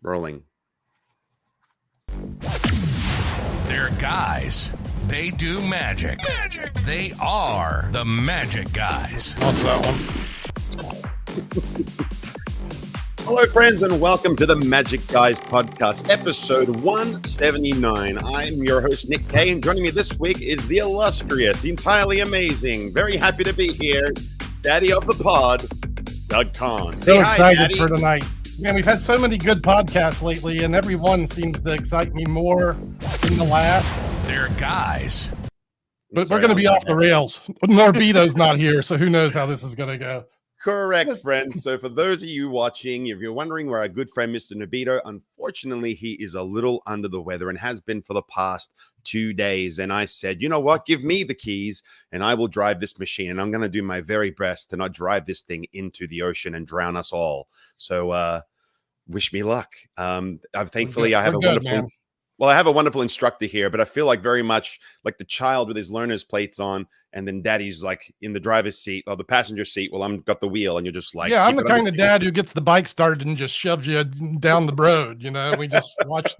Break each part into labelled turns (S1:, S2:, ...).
S1: Rolling.
S2: They're guys. They do magic. They are the Magic Guys.
S3: What's that one?
S1: Hello, friends, and welcome to the Magic Guys podcast, episode 179. I'm your host, Nick Kay, and joining me this week is the illustrious, entirely amazing, very happy to be here, Daddy of the pod, Doug Kahn.
S3: So excited
S1: Daddy.
S3: for tonight. Man, we've had so many good podcasts lately, and every one seems to excite me more than the last.
S2: They're guys.
S3: But we're going to be off the rails. Norbito's not here, so who knows how this is going to go.
S1: Correct, friends. So for those of you watching, if you're wondering where our good friend Mr. Norbito, unfortunately, he is a little under the weather and has been for the past 2 days. And I said, you know what? Give me the keys and I will drive this machine. And I'm going to do my very best to not drive this thing into the ocean and drown us all. So wish me luck. Thankfully, I have a wonderful... Man. Well, I have a wonderful instructor here, but I feel like very much like the child with his learner's plates on, and then daddy's like in the driver's seat or the passenger seat. Well, I'm got the wheel, and you're just like,
S3: yeah, I'm the kind of dad who gets the bike started and just shoves you down the road. You know, we just watch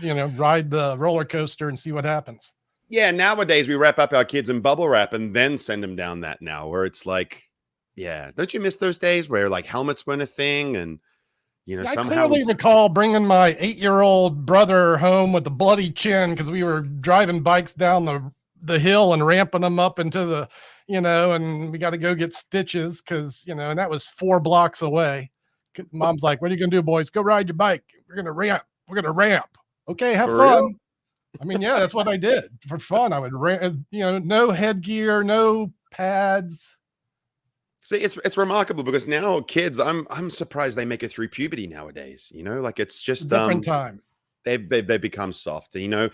S3: ride the roller coaster and see what happens.
S1: Yeah, nowadays we wrap up our kids in bubble wrap and then send them down that now, where it's like, yeah, don't you miss those days where like helmets weren't a thing and somehow I
S3: clearly recall bringing my 8-year-old brother home with a bloody chin because we were driving bikes down the hill and ramping them up into the, and we got to go get stitches because, and that was 4 blocks away. Mom's like, what are you going to do, boys? Go ride your bike. We're going to ramp. We're going to ramp. Okay, have
S1: For
S3: fun.
S1: real?
S3: I mean, yeah, that's what I did for fun. I would ramp, no headgear, no pads.
S1: See, it's remarkable because now kids, I'm surprised they make it through puberty nowadays. Like it's just
S3: different time.
S1: They become soft. The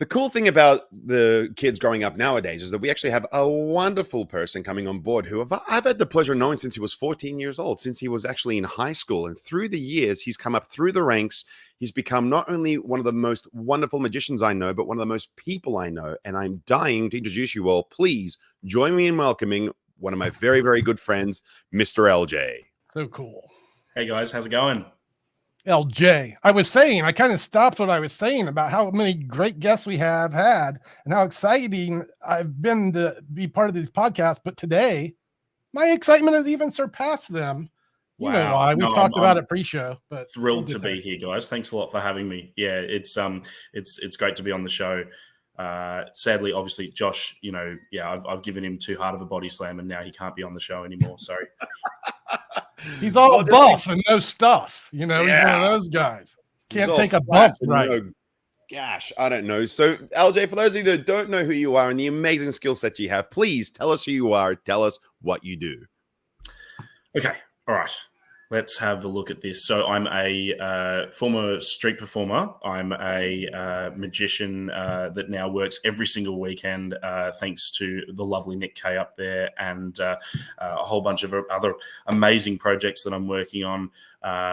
S1: cool thing about the kids growing up nowadays is that we actually have a wonderful person coming on board who I've had the pleasure of knowing since he was 14 years old, since he was actually in high school. And through the years, he's come up through the ranks. He's become not only one of the most wonderful magicians I know, but one of the most people I know. And I'm dying to introduce you all. Please join me in welcoming one of my very, very good friends, Mr. LJ.
S3: So cool.
S4: Hey guys, how's it going?
S3: LJ. I kind of stopped what I was saying about how many great guests we have had and how exciting I've been to be part of these podcasts. But today, my excitement has even surpassed them. You know why? We've talked about it pre-show. But
S4: thrilled to be here, guys. Thanks a lot for having me. Yeah, it's great to be on the show. Sadly, obviously, Josh, I've given him too hard of a body slam and now he can't be on the show anymore. Sorry.
S3: He's all buff and no stuff. He's one of those guys. Can't take a bump, right?
S1: Gosh, I don't know. So, LJ, for those of you that don't know who you are and the amazing skill set you have, please tell us who you are. Tell us what you do.
S4: Okay. All right. Let's have a look at this. So I'm a former street performer. I'm a magician that now works every single weekend, thanks to the lovely Nick Kay up there and a whole bunch of other amazing projects that I'm working on,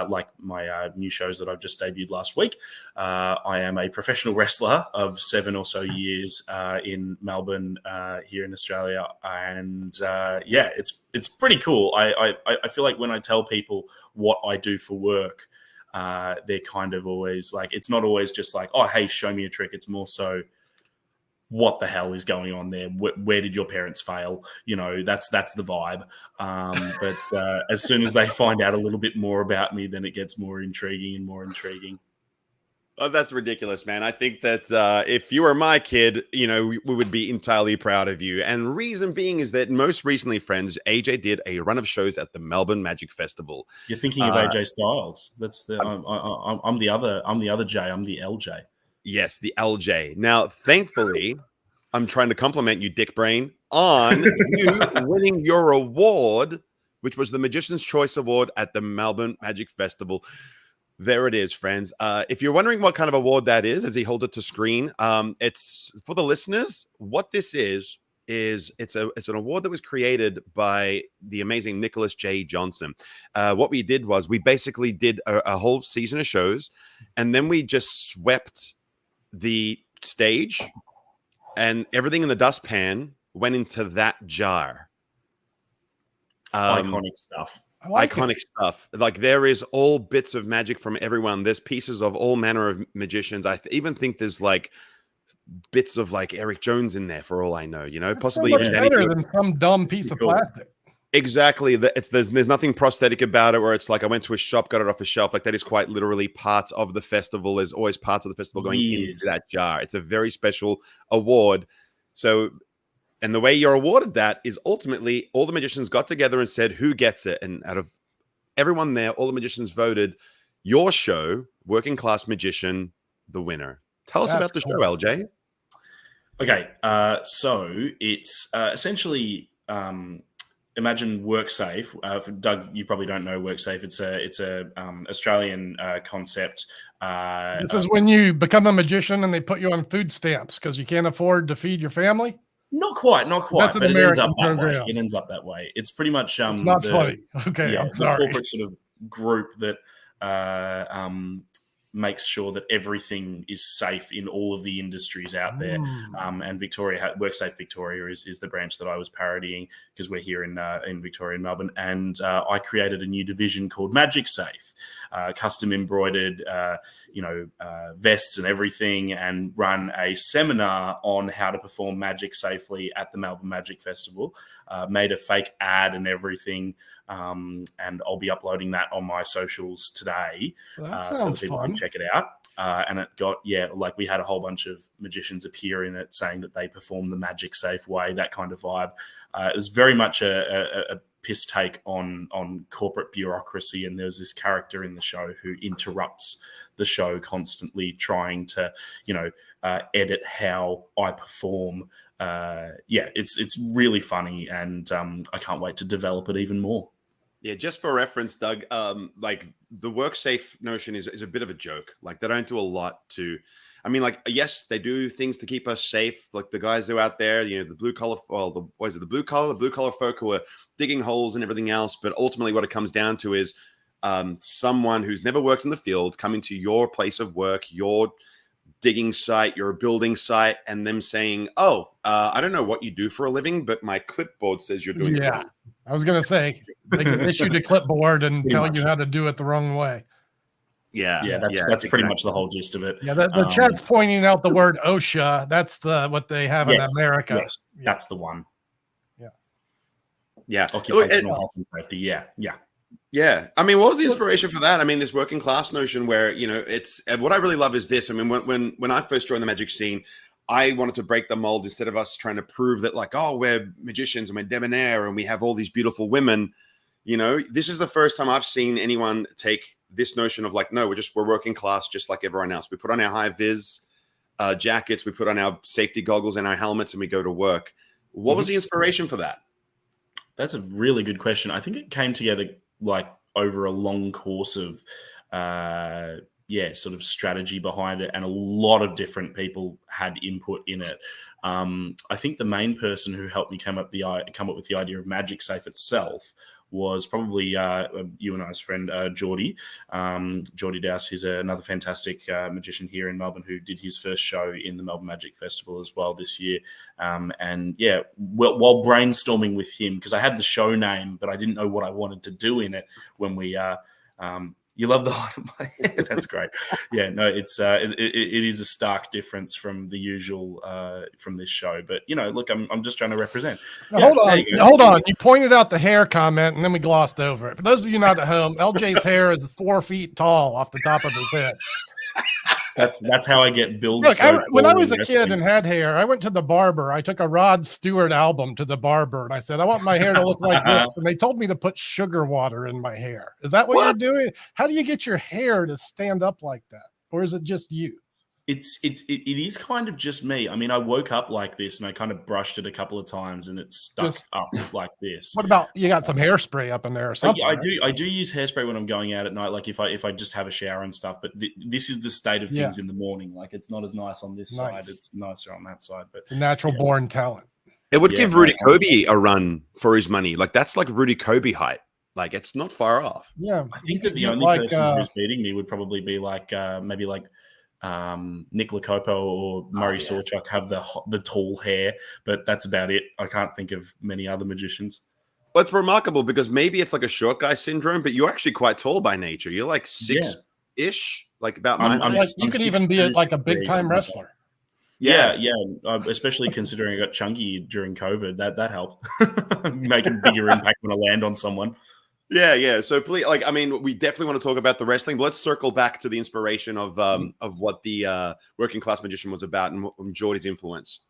S4: like my new shows that I've just debuted last week. I am a professional wrestler of 7 or so years in Melbourne here in Australia. And it's pretty cool. I feel like when I tell people what I do for work, they're kind of always like, it's not always just like, oh, hey, show me a trick. It's more so, what the hell is going on there? Where did your parents fail? That's the vibe. But as soon as they find out a little bit more about me, then it gets more intriguing and more intriguing.
S1: Oh, that's ridiculous, man. I think that if you were my kid, we would be entirely proud of you. And reason being is that most recently, friends, AJ did a run of shows at the Melbourne Magic Festival.
S4: You're thinking of AJ Styles. That's I'm the other J. I'm the LJ.
S1: Yes, the LJ. Now, thankfully, I'm trying to compliment you, Dick Brain, on you winning your award, which was the Magician's Choice Award at the Melbourne Magic Festival. There it is, friends. If you're wondering what kind of award that is, as he holds it to screen, it's for the listeners. What this is it's an award that was created by the amazing Nicholas J. Johnson. What we did was we basically did a whole season of shows, and then we just swept the stage, and everything in the dustpan went into that jar.
S4: Iconic stuff.
S3: I like
S1: iconic stuff. Like there is all bits of magic from everyone. There's pieces of all manner of magicians. I even think there's like bits of like Eric Jones in there for all I know,
S3: That's
S1: possibly
S3: so much
S1: even
S3: better
S1: anything.
S3: than some dumb piece of
S4: Cool.
S3: plastic.
S1: Exactly. There's nothing prosthetic about it where it's like I went to a shop, got it off a shelf. Like that is quite literally parts of the festival. There's always parts of the festival going into that jar. It's a very special award. So, and the way you're awarded that is ultimately all the magicians got together and said who gets it. And out of everyone there, all the magicians voted your show, Working Class Magician, the winner. Tell us about the show, LJ.
S4: Okay, so it's essentially imagine WorkSafe. For Doug, you probably don't know WorkSafe. It's a Australian concept.
S3: This is when you become a magician and they put you on food stamps because you can't afford to feed your family.
S4: Not quite.
S3: That's an
S4: but
S3: American
S4: it ends up that
S3: program.
S4: way. It ends up that way. It's pretty much
S3: It's not funny. Okay, I'm
S4: the
S3: sorry.
S4: corporate sort of group that makes sure that everything is safe in all of the industries out there. And WorkSafe Victoria is the branch that I was parodying because we're here in Victoria and Melbourne. And I created a new division called Magic Safe, custom embroidered, vests and everything, and run a seminar on how to perform magic safely at the Melbourne Magic Festival. Made a fake ad and everything. And I'll be uploading that on my socials today.
S3: Well, that
S4: so
S3: sounds
S4: that people
S3: fun.
S4: can check it out. And it got, we had a whole bunch of magicians appear in it saying that they perform the magic safe way, that kind of vibe. It was very much a piss take on corporate bureaucracy. And there's this character in the show who interrupts the show constantly trying to, edit how I perform. It's really funny. And I can't wait to develop it even more.
S1: Yeah, just for reference, Doug, like the WorkSafe notion is a bit of a joke. Like they don't do a lot to, yes, they do things to keep us safe. Like the guys who are out there, the blue collar, the blue collar folk who are digging holes and everything else. But ultimately what it comes down to is someone who's never worked in the field coming to your place of work, your digging site, your building site, and them saying, I don't know what you do for a living, but my clipboard says you're doing it wrong.
S3: I was going to say, they can issue the clipboard and tell you how to do it the wrong way.
S4: That's pretty much the whole gist of it.
S3: Yeah, the chat's pointing out the word OSHA. That's what they have in America.
S4: Yes, that's the one.
S1: Yeah.
S4: Occupational health and safety. Yeah.
S1: Yeah. What was the inspiration for that? This working class notion where, it's what I really love is this. When I first joined the magic scene, I wanted to break the mold instead of us trying to prove that we're magicians and we're debonair and we have all these beautiful women. This is the first time I've seen anyone take this notion of no, we're working class just like everyone else. We put on our high vis jackets, we put on our safety goggles and our helmets and we go to work. What was the inspiration for that?
S4: That's a really good question. I think it came together over a long course of sort of strategy behind it, and a lot of different people had input in it. I think the main person who helped me come up with the idea of Magic Safe itself was probably you and I's friend Geordie Dowse. He's another fantastic magician here in Melbourne who did his first show in the Melbourne Magic Festival as well this year. While brainstorming with him, because I had the show name, but I didn't know what I wanted to do in it when we you love the height of my hair. That's great. Yeah, no, it is a stark difference from the usual from this show. But look, I'm just trying to represent.
S3: Now, hold on. You pointed out the hair comment, and then we glossed over it. For those of you not at home, LJ's hair is 4 feet tall off the top of his head.
S4: That's how I get billed.
S3: Look, when I was a kid and had hair, I went to the barber. I took a Rod Stewart album to the barber, and I said, I want my hair to look like this. And they told me to put sugar water in my hair. Is that what you're doing? How do you get your hair to stand up like that? Or is it just you?
S4: It is kind of just me. I woke up like this and I kind of brushed it a couple of times and it stuck up like this.
S3: What about you got some hairspray up in there or something?
S4: I do use hairspray when I'm going out at night, like if I just have a shower and stuff. But this is the state of things in the morning. Like it's not as nice on this side. It's nicer on that side. But
S3: natural born talent.
S1: It would give Rudy Kobe a run for his money. That's like Rudy Kobe height. It's not far off.
S3: Yeah,
S4: I think that the only person who's beating me would probably be maybe Nick Lacopo or Murray Sawchuck have the tall hair, but that's about it. I can't think of many other magicians.
S1: But it's remarkable because maybe it's like a short guy syndrome, but you're actually quite tall by nature. You're like six-ish, like about my height.
S3: Like you
S4: I'm
S3: could even be
S4: 6'2",
S3: like a big time
S4: 6'3",
S3: wrestler.
S4: Yeah. Especially considering I got chunky during COVID, that helped make a bigger impact when I land on someone.
S1: Yeah. So please, like, I mean, we definitely want to talk about the wrestling, but let's circle back to the inspiration of what the Working Class Magician was about and Geordie's influence.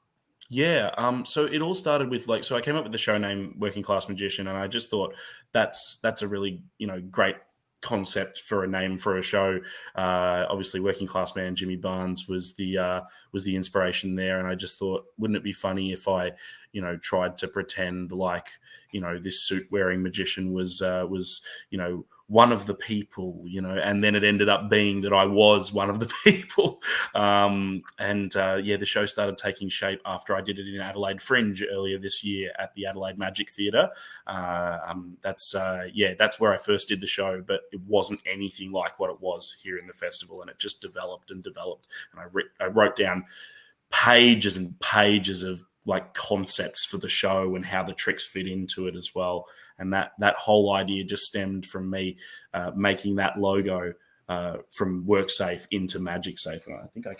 S4: Yeah. So it all started with so I came up with the show name Working Class Magician, and I just thought that's a really great concept for a name for a show. Obviously, Working Class Man Jimmy Barnes was the inspiration there, and I just thought, wouldn't it be funny if I tried to pretend like this suit wearing magician was one of the people, and then it ended up being that I was one of the people. The show started taking shape after I did it in Adelaide Fringe earlier this year at the Adelaide Magic Theatre. That's where I first did the show, but it wasn't anything like what it was here in the festival, and it just developed and developed. And I wrote down pages and pages of concepts for the show and how the tricks fit into it as well. And that whole idea just stemmed from me making that logo from WorkSafe into MagicSafe. And I think I've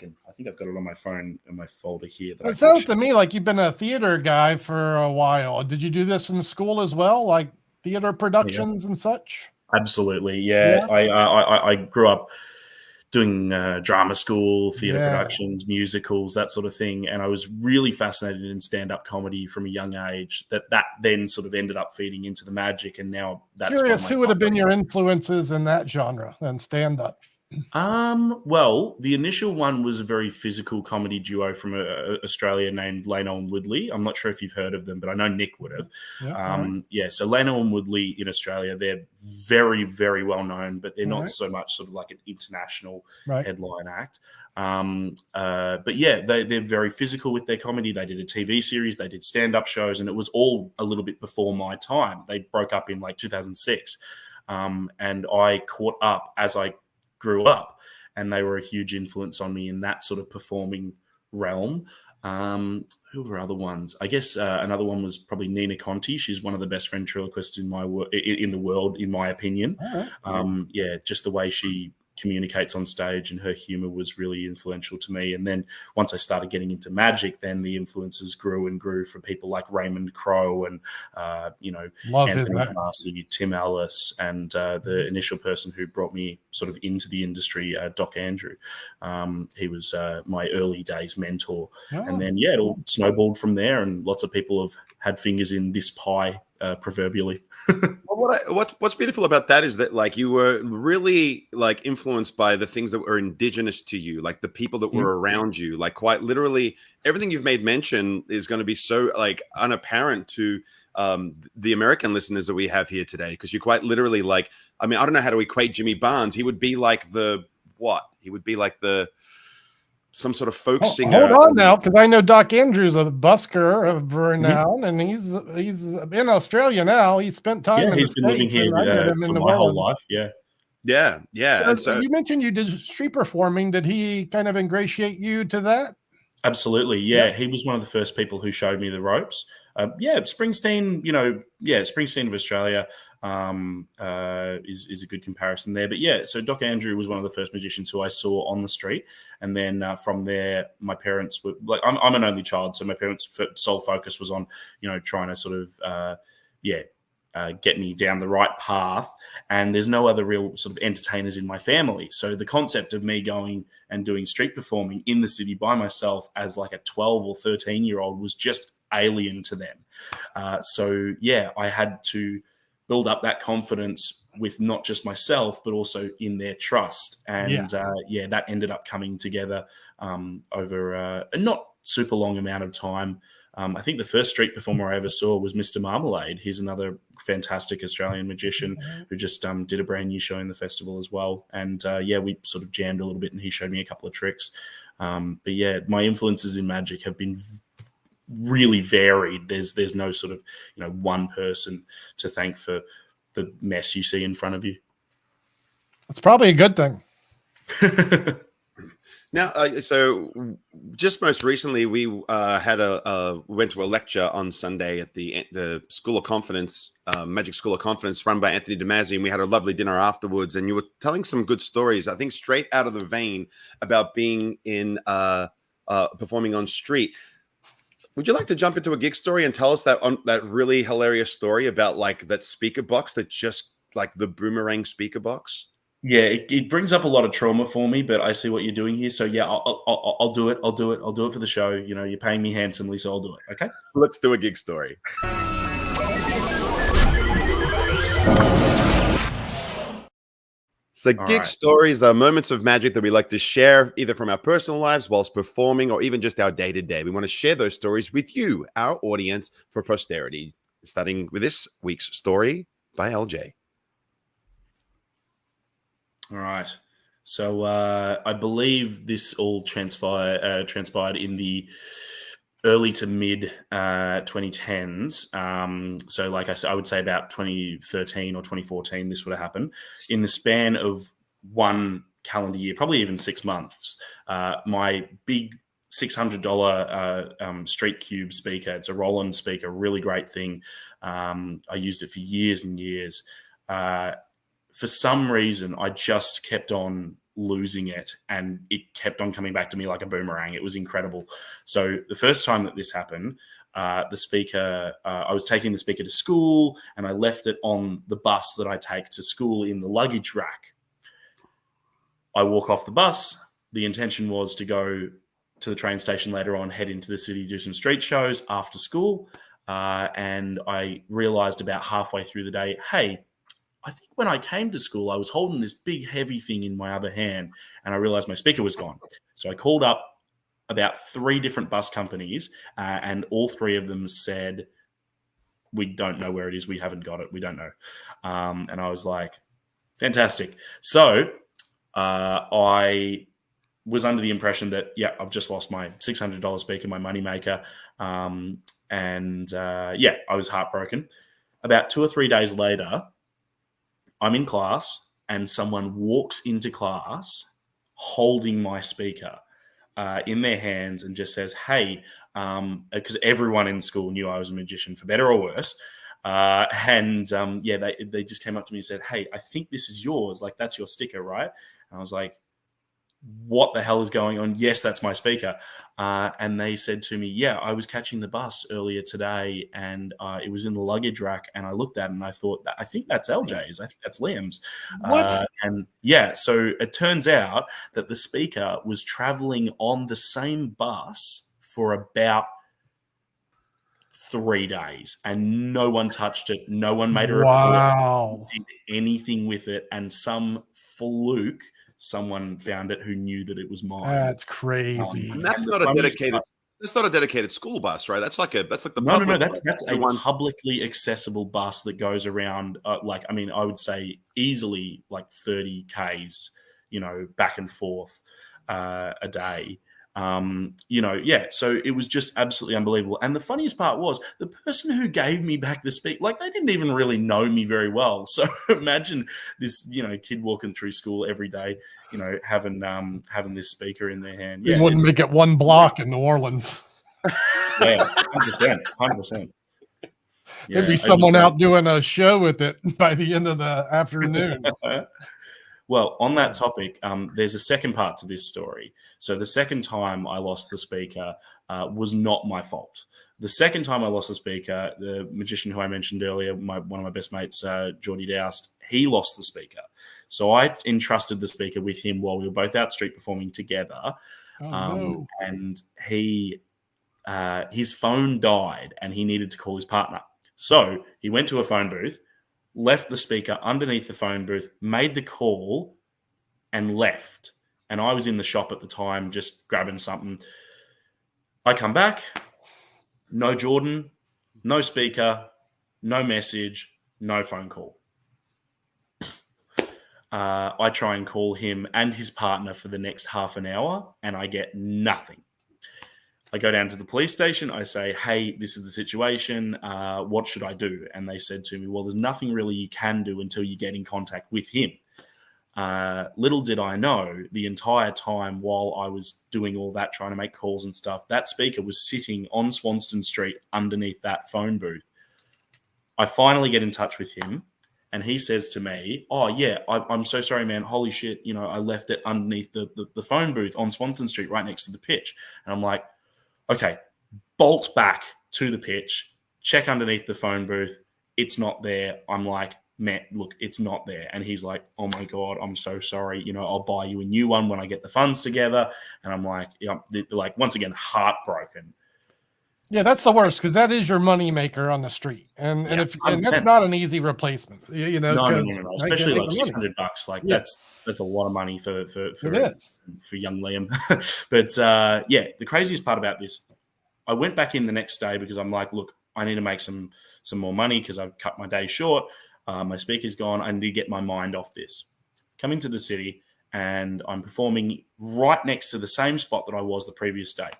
S4: got it on my phone in my folder here.
S3: It sounds to me like you've been a theater guy for a while. Did you do this in school as well, like theater productions and such?
S4: Absolutely, yeah. I grew up doing drama school, theatre productions, musicals, that sort of thing. And I was really fascinated in stand-up comedy from a young age that then sort of ended up feeding into the magic. And now that's
S3: curious who would have been your influences in that genre and stand-up.
S4: Well, the initial one was a very physical comedy duo from Australia named Lano and Woodley. I'm not sure if you've heard of them, but I know Nick would have. So Lano and Woodley in Australia, they're very, very well known, but they're not so much sort of like an international headline act. They're very physical with their comedy. They did a TV series, they did stand-up shows, and it was all a little bit before my time. They broke up in 2006. And I caught up as I grew up, and they were a huge influence on me in that sort of performing realm. Who were other ones? I guess another one was probably Nina Conti. She's one of the best ventriloquists in the world, in my opinion. Just the way she communicates on stage and her humor was really influential to me. And then once I started getting into magic, then the influences grew and grew for people like Raymond Crowe and Anthony Darcy, Tim Ellis, and the initial person who brought me sort of into the industry, Doc Andrew. He was my early days mentor. And then it all snowballed from there, and lots of people have had fingers in this pie, proverbially.
S1: Well, what's beautiful about that is that you were really influenced by the things that were indigenous to you, like the people that were around you, quite literally everything you've made mention is going to be so unapparent to the American listeners that we have here today, because you quite literally I don't know how to equate Jimmy Barnes. He would be some sort of folk singer.
S3: Hold on now, because I know Doc Andrews, a busker of renown, and he's in Australia now. He spent time in
S4: he's
S3: the
S4: been
S3: States,
S4: living here for my whole life.
S1: Yeah.
S3: So you mentioned you did street performing. Did he kind of ingratiate you to that?
S4: Absolutely, yeah. He was one of the first people who showed me the ropes. Springsteen, Springsteen of Australia is a good comparison there. But so Doc Andrew was one of the first magicians who I saw on the street. And then from there, my parents were I'm an only child, so my parents' sole focus was on, trying to sort of, get me down the right path. And there's no other real sort of entertainers in my family. So the concept of me going and doing street performing in the city by myself as a 12 or 13-year-old was just alien to them. I had to build up that confidence with not just myself, but also in their trust. And that ended up coming together over a not super long amount of time. I think the first street performer I ever saw was Mr. Marmalade. He's another fantastic Australian magician who just did a brand new show in the festival as well. And we sort of jammed a little bit, and he showed me a couple of tricks. My influences in magic have been really varied. There's no sort of one person to thank for the mess you see in front of you.
S3: That's probably a good thing.
S1: Now, so just most recently, we went to a lecture on Sunday at the School of Confidence, Magic School of Confidence, run by Anthony Damazzi, and we had a lovely dinner afterwards. And you were telling some good stories, I think, straight out of the vein about being in performing on street. Would you like to jump into a gig story and tell us that really hilarious story about like that speaker box that just like the boomerang speaker box?
S4: Yeah, it brings up a lot of trauma for me, but I see what you're doing here. So yeah, I'll do it. I'll do it. I'll do it for the show. You know, you're paying me handsomely, so I'll do it. Okay.
S1: Let's do a gig story. So gig stories are moments of magic that we like to share either from our personal lives whilst performing or even just our day-to-day. We want to share those stories with you, our audience, for posterity. Starting with this week's story by LJ.
S4: All right. So I believe this all transpired in the early to mid 2010s. So like I said, I would say about 2013 or 2014, this would have happened. In the span of one calendar year, probably even 6 months, my big $600 Street Cube speaker, it's a Roland speaker, really great thing. I used it for years and years. For some reason, I just kept on losing it and it kept on coming back to me like a boomerang. It was incredible. So the first time that this happened, the speaker, I was taking the speaker to school and I left it on the bus that I take to school in the luggage rack. I walk off the bus. The intention was to go to the train station later on, head into the city, do some street shows after school. And I realized about halfway through the day, hey, I think when I came to school, I was holding this big heavy thing in my other hand and I realized my speaker was gone. So I called up about 3 different bus companies and all 3 of them said, we don't know where it is. We haven't got it. We don't know. And I was like, fantastic. So I was under the impression that, yeah, I've just lost my $600 speaker, my moneymaker. I was heartbroken. About 2 or 3 days later, I'm in class and someone walks into class holding my speaker in their hands and just says, hey, because everyone in school knew I was a magician for better or worse. They just came up to me and said, hey, I think this is yours. Like, that's your sticker, right? And I was like, what the hell is going on? Yes, that's my speaker. And they said to me, yeah, I was catching the bus earlier today and it was in the luggage rack. And I looked at it and I thought, I think that's LJ's. I think that's Liam's.
S3: What?
S4: So it turns out that the speaker was traveling on the same bus for about 3 days and no one touched it. No one made a report.
S3: Wow.
S4: Did anything with it. And some fluke, someone found it who knew that it was mine.
S3: That's crazy.
S1: And that's not a dedicated. That's not a dedicated school bus, right? That's like the
S4: no. That's a publicly accessible bus that goes around. I would say easily like 30 k's, back and forth a day. So it was just absolutely unbelievable. And the funniest part was the person who gave me back the speaker, like they didn't even really know me very well. So imagine this, kid walking through school every day, having this speaker in their hand.
S3: You wouldn't make it 1 block in New Orleans.
S4: Yeah, 100%. Yeah,
S3: There'd be someone out doing a show with it by the end of the afternoon.
S4: Well, on that topic, there's a second part to this story. So the second time I lost the speaker was not my fault. The second time I lost the speaker, the magician who I mentioned earlier, one of my best mates, Geordie Doust, he lost the speaker. So I entrusted the speaker with him while we were both out street performing together.
S3: No.
S4: And his phone died and he needed to call his partner. So he went to a phone booth, left the speaker underneath the phone booth, made the call, and left. And I was in the shop at the time just grabbing something. I come back, no Jordan, no speaker, no message, no phone call. I try and call him and his partner for the next half an hour, and I get nothing. I go down to the police station. I say, hey, this is the situation. What should I do? And they said to me, well, there's nothing really you can do until you get in contact with him. Little did I know, the entire time while I was doing all that, trying to make calls and stuff, that speaker was sitting on Swanston Street underneath that phone booth. I finally get in touch with him, and he says to me, "Oh yeah, I'm so sorry, man. Holy shit, I left it underneath the phone booth on Swanston Street, right next to the pitch." And I'm like, "Okay, bolt back to the pitch, check underneath the phone booth. It's not there." I'm like, "Man, look, it's not there." And he's like, "Oh my God, I'm so sorry. I'll buy you a new one when I get the funds together." And I'm like, like once again, heartbroken.
S3: Yeah, that's the worst, because that is your money maker on the street, and that's not an easy replacement.
S4: No. Especially like $600. Like that's a lot of money for young Liam. But the craziest part about this, I went back in the next day because I'm like, look, I need to make some more money because I've cut my day short. My speaker's gone. I need to get my mind off this. Come into the city, and I'm performing right next to the same spot that I was the previous day.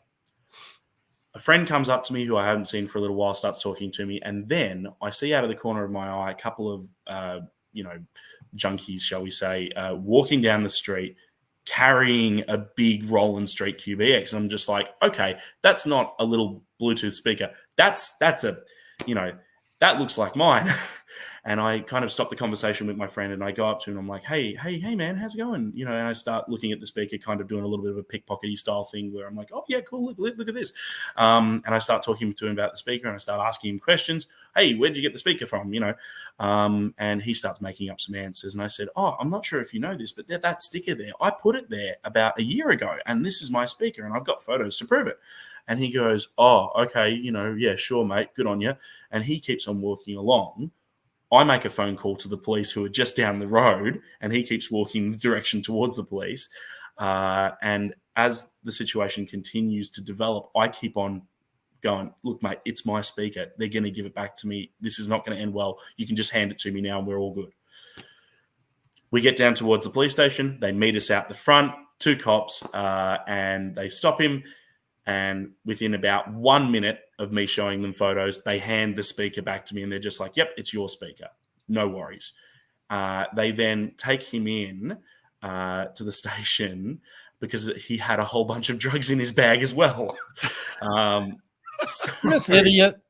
S4: A friend comes up to me who I haven't seen for a little while, starts talking to me, and then I see out of the corner of my eye a couple of, junkies, shall we say, walking down the street carrying a big Roland Street QBX. And I'm just like, okay, that's not a little Bluetooth speaker. That's a, that looks like mine. And I kind of stopped the conversation with my friend, and I go up to him and I'm like, hey, man, how's it going? And I start looking at the speaker, kind of doing a little bit of a pickpockety style thing where I'm like, oh yeah, cool. Look at this. And I start talking to him about the speaker, and I start asking him questions. Hey, where'd you get the speaker from? And he starts making up some answers. And I said, oh, I'm not sure if you know this, but that sticker there, I put it there about a year ago, and this is my speaker, and I've got photos to prove it. And he goes, oh, okay, yeah, sure, mate, good on you. And he keeps on walking along. I make a phone call to the police, who are just down the road, and he keeps walking the direction towards the police. And as the situation continues to develop, I keep on going, look, mate, it's my speaker. They're going to give it back to me. This is not going to end well. You can just hand it to me now, and we're all good. We get down towards the police station. They meet us out the front, 2 cops, and they stop him. And within about 1 minute of me showing them photos, they hand the speaker back to me, and they're just like, yep, it's your speaker. No worries. They then take him in to the station because he had a whole bunch of drugs in his bag as well.
S3: This idiot.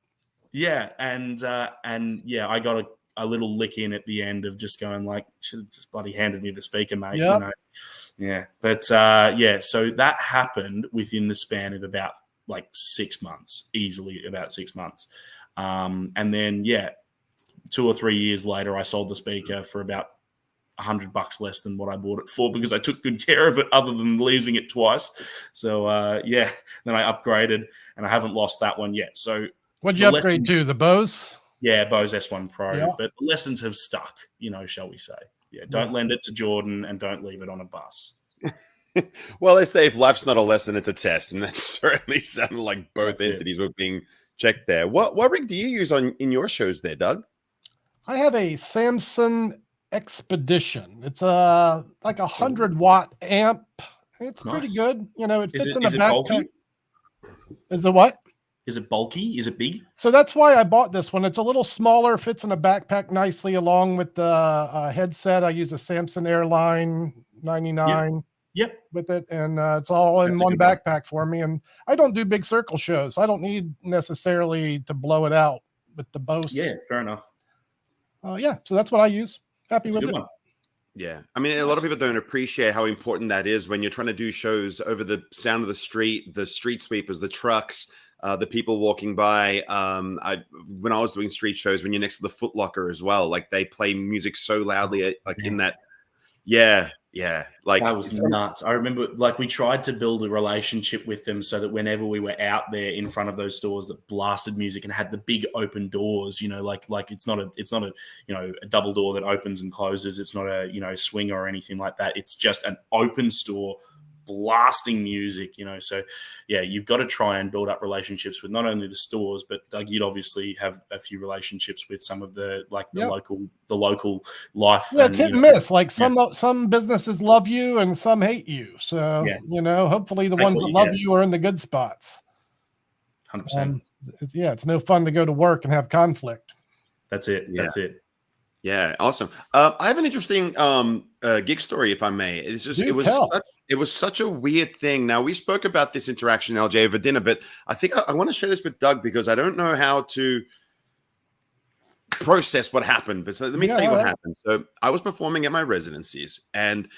S4: Yeah. And I got a little lick in at the end of just going like, should have just bloody handed me the speaker, mate.
S3: Yep.
S4: Yeah. But so that happened within the span of about like 6 months, easily about 6 months. And then, 2 or 3 years later, I sold the speaker for about $100 less than what I bought it for, because I took good care of it other than losing it twice. So, then I upgraded, and I haven't lost that one yet. So
S3: what'd you upgrade to? The Bose?
S4: Yeah, Bose S1 Pro.
S3: Yeah.
S4: But the lessons have stuck, shall we say. Yeah, don't lend it to Jordan, and don't leave it on a bus.
S1: Well, they say if life's not a lesson, it's a test. And that certainly sounded like both entities were being checked there. What rig do you use in your shows there, Doug?
S3: I have a Samson Expedition. It's like 100-watt amp. It's pretty good. It fits in a backpack. Bulky? Is it what?
S4: Is it bulky? Is it big?
S3: So that's why I bought this one. It's a little smaller, fits in a backpack nicely along with the headset. I use a Samson Airline 99 with it, and it's all in one backpack for me. And I don't do big circle shows. I don't need necessarily to blow it out with the Bose.
S4: Yeah, fair enough.
S3: So that's what I use. Happy with it.
S1: One. Yeah. I mean, a lot of people don't appreciate how important that is when you're trying to do shows over the sound of the street sweepers, the trucks, the people walking by. When I was doing street shows, when you're next to the Foot Locker as well, like they play music so loudly, in that. Yeah. Like
S4: that was nuts. I remember we tried to build a relationship with them so that whenever we were out there in front of those stores that blasted music and had the big open doors, like it's not a a double door that opens and closes. It's not a, swing or anything like that. It's just an open store blasting music, so you've got to try and build up relationships with not only the stores, but Doug, you'd obviously have a few relationships with some of the local life.
S3: Yeah, it's hit and miss. Like some businesses love you and some hate you. So hopefully the ones that love you are in the good spots.
S4: 100%.
S3: It's no fun to go to work and have conflict.
S4: That's it. That's it.
S1: Yeah, awesome. I have an interesting gig story, if I may. It's just
S3: Do tell.
S1: it was such a weird thing. Now we spoke about this interaction, LJ, over dinner, but I think I want to share this with Doug because I don't know how to process what happened. But so let me tell you what happened. So I was performing at my residencies, and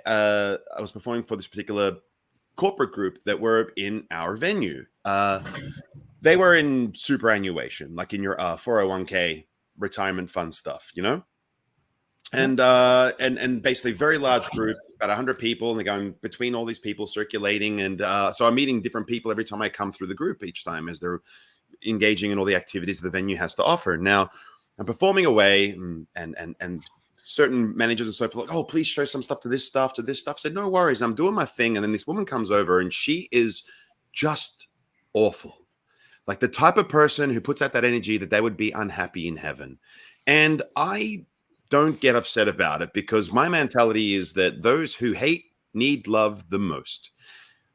S1: I was performing for this particular corporate group that were in our venue. They were in superannuation, like in your 401k retirement fund stuff, you know? And basically very large group, about 100 people, and they're going between all these people circulating. And so I'm meeting different people every time I come through the group each time as they're engaging in all the activities the venue has to offer. Now I'm performing away and certain managers and so forth, like, oh, please show some stuff to this stuff, to this stuff. I said, no worries, I'm doing my thing. And then this woman comes over and she is just awful. Like the type of person who puts out that energy that they would be unhappy in heaven. And I don't get upset about it because my mentality is that those who hate need love the most.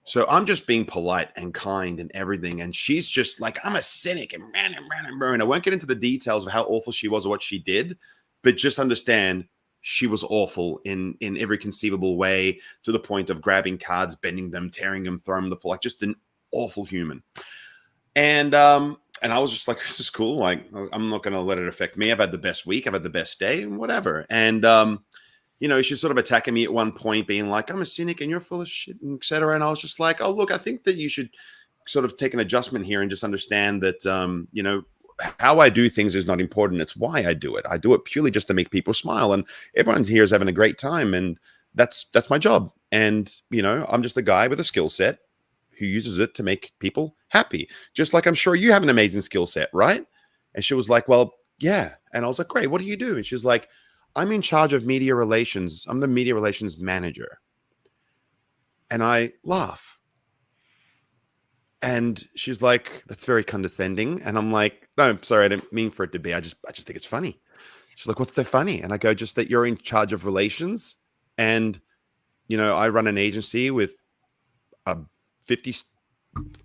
S1: So I'm just being polite and kind and everything. And she's just like, I'm a cynic and I won't get into the details of how awful she was or what she did, but just understand she was awful in every conceivable way, to the point of grabbing cards, bending them, tearing them, throwing them to the floor, like just an awful human. And I was just like, this is cool. Like, I'm not going to let it affect me. I've had the best week. I've had the best day and whatever. And, you know, she's sort of attacking me at one point, being like, I'm a cynic and you're full of shit, and et cetera. And I was just like, oh, look, I think that you should sort of take an adjustment here and just understand that, you know, how I do things is not important. It's why I do it. I do it purely just to make people smile. And everyone here is having a great time. And that's my job. And, you know, I'm just a guy with a skill set who uses it to make people happy. Just like I'm sure you have an amazing skill set, right? And she was like, well, yeah. And I was like, great, what do you do? And she's like, I'm in charge of media relations. I'm the media relations manager. And I laugh. And she's like, that's very condescending. And I'm like, no, I'm sorry, I didn't mean for it to be. I just think it's funny. She's like, what's so funny? And I go, just that you're in charge of relations. And, you know, I run an agency with 50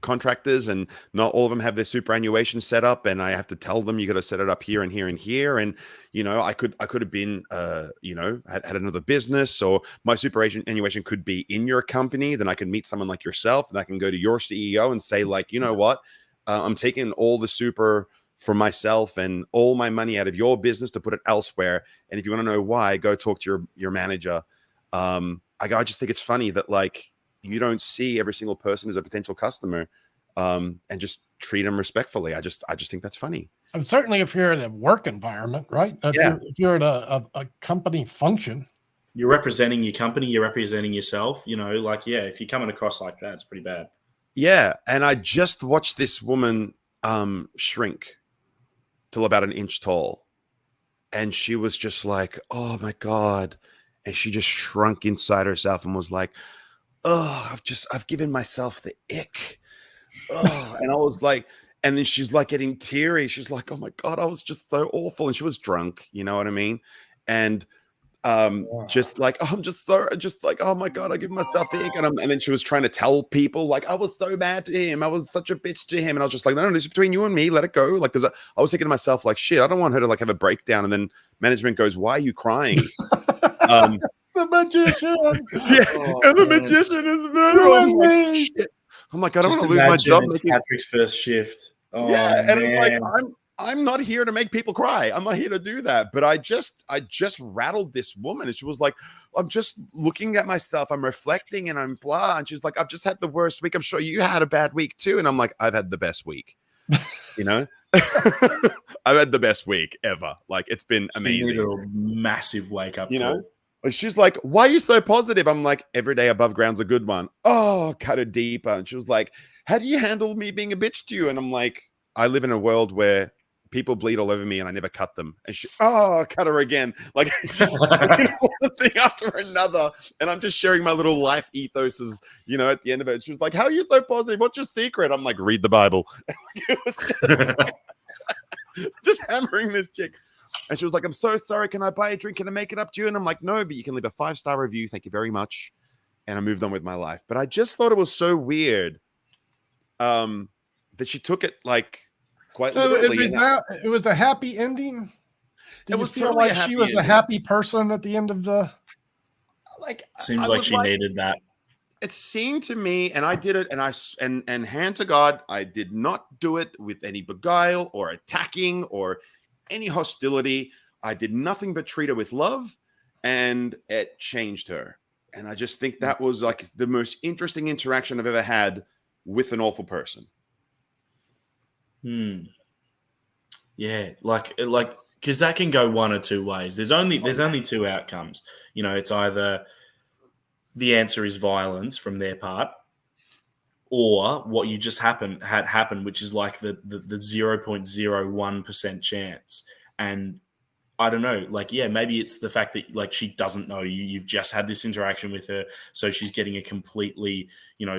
S1: contractors, and not all of them have their superannuation set up, and I have to tell them you got to set it up here and here and here. And you know, I could have been you know, had another business, or my superannuation could be in your company. Then I can meet someone like yourself, and I can go to your CEO and say, like, you know what, I'm taking all the super for myself and all my money out of your business to put it elsewhere. And if you want to know why, go talk to your manager. I just think it's funny that, like, you don't see every single person as a potential customer, and just treat them respectfully. I just think that's funny.
S3: And certainly if you're in a work environment, right? If you're at a company function.
S4: You're representing your company, you're representing yourself, you know, like, yeah, if you're coming across like that, it's pretty bad.
S1: Yeah. And I just watched this woman shrink till about an inch tall. And she was just like, oh my God. And she just shrunk inside herself and was like, oh, I've given myself the ick. Oh, and I was like, and then she's like getting teary. She's like, oh my God, I was just so awful. And she was drunk, you know what I mean? And just like, oh, I'm just like, oh my God, I give myself the ick. And then she was trying to tell people, like, I was so bad to him. I was such a bitch to him. And I was just like, no, this is between you and me. Let it go. Like, because I was thinking to myself, like, shit, I don't want her to like have a breakdown. And then management goes, why are you crying?
S3: The magician.
S1: Yeah, and the magician is mad. I'm like, I don't want to lose my job.
S4: Patrick's first shift. Oh,
S1: yeah, and
S4: man.
S1: I'm like, I'm not here to make people cry. I'm not here to do that. But I just rattled this woman, and she was like, I'm just looking at my stuff. I'm reflecting, and I'm blah. And she's like, I've just had the worst week. I'm sure you had a bad week too. And I'm like, I've had the best week. You know, I've had the best week ever. Like, it's been amazing.
S4: A massive wake up,
S1: you know. And she's like, why are you so positive? I'm like, every day above ground's a good one. Oh, cut her deeper. And she was like, how do you handle me being a bitch to you? And I'm like, I live in a world where people bleed all over me and I never cut them. And she, oh, cut her again. Like, one thing after another. And I'm just sharing my little life ethoses, you know, at the end of it. She was like, how are you so positive? What's your secret? I'm like, read the Bible. It was just hammering this chick. And she was like, I'm so sorry. Can I buy a drink? Can I make it up to you? And I'm like, no, but you can leave a 5-star review. Thank you very much. And I moved on with my life. But I just thought it was so weird that she took it like quite literally.
S3: It was a happy ending? Do
S1: It
S3: you
S1: was
S3: feel
S1: totally
S3: like
S1: a
S3: she
S1: happy
S3: was a
S1: ending.
S3: happy person at the end of the?
S1: Like
S4: Seems
S1: I
S4: like
S1: was
S4: she needed that.
S1: it seemed to me, and I did it, and hand to God, I did not do it with any beguile or attacking or any hostility. I did nothing but treat her with love, and it changed her. And I just think that was like the most interesting interaction I've ever had with an awful person.
S4: Yeah, like because that can go one or two ways. There's only two outcomes. You know, it's either the answer is violence from their part, or what you just had happen, which is like the 0.01% chance. And I don't know, like, yeah, maybe it's the fact that like she doesn't know you. You've just had this interaction with her, so she's getting a completely,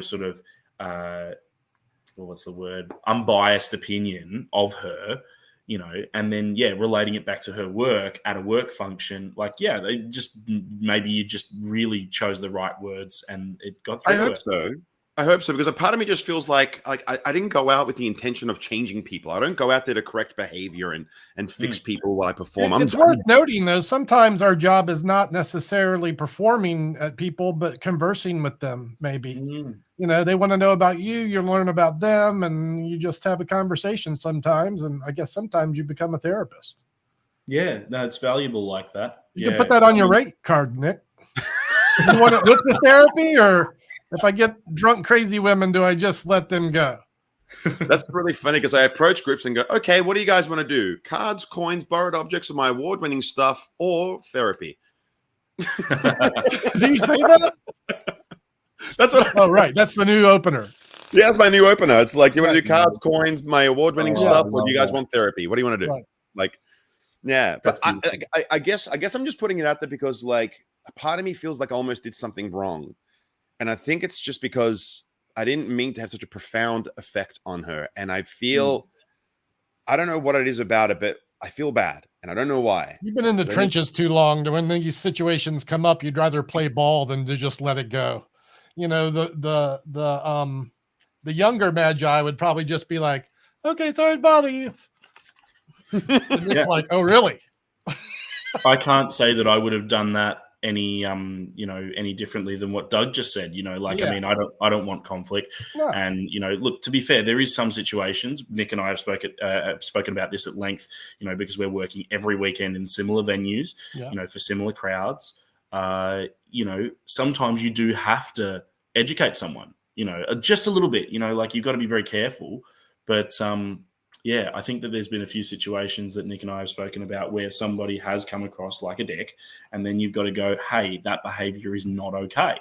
S4: sort of well, what's the word? Unbiased opinion of her, and then relating it back to her work at a work function. Like, yeah, they just maybe you just really chose the right words and it got through.
S1: I hope so. I hope so, because a part of me just feels like I didn't go out with the intention of changing people. I don't go out there to correct behavior and fix people while I perform.
S3: It's worth noting, though, sometimes our job is not necessarily performing at people, but conversing with them, maybe. They want to know about you, you learn about them, and you just have a conversation sometimes. And I guess sometimes you become a therapist.
S4: Yeah, no, it's valuable like that.
S3: You can put that on your rate card, Nick. What's the therapy? Or if I get drunk, crazy women, do I just let them go?
S1: That's really funny, because I approach groups and go, okay, what do you guys want to do? Cards, coins, borrowed objects, or my award-winning stuff, or therapy?
S3: Do you say that?
S1: That's what.
S3: Oh, right. That's the new opener.
S1: Yeah, that's my new opener. It's like, you want to do cards, coins, my award-winning stuff, or do you guys want therapy? What do you want to do?
S3: Right.
S1: Like, yeah. But I guess I'm just putting it out there because, like, a part of me feels like I almost did something wrong. And I think it's just because I didn't mean to have such a profound effect on her. And I feel, I don't know what it is about it, but I feel bad. And I don't know why.
S3: You've been in the trenches too long. When these situations come up, you'd rather play ball than to just let it go. The younger Magi would probably just be like, okay, sorry to bother you. And it's like, oh, really?
S4: I can't say that I would have done that any differently than what Doug just said. I mean, I don't want conflict.
S3: No.
S4: And look, to be fair, there is some situations. Nick and I have spoken about this at length. Because we're working every weekend in similar venues. For similar crowds. Sometimes you do have to educate someone. Just a little bit. Like, you've got to be very careful. But I think that there's been a few situations that Nick and I have spoken about where somebody has come across like a dick, and then you've got to go, hey, that behavior is not okay.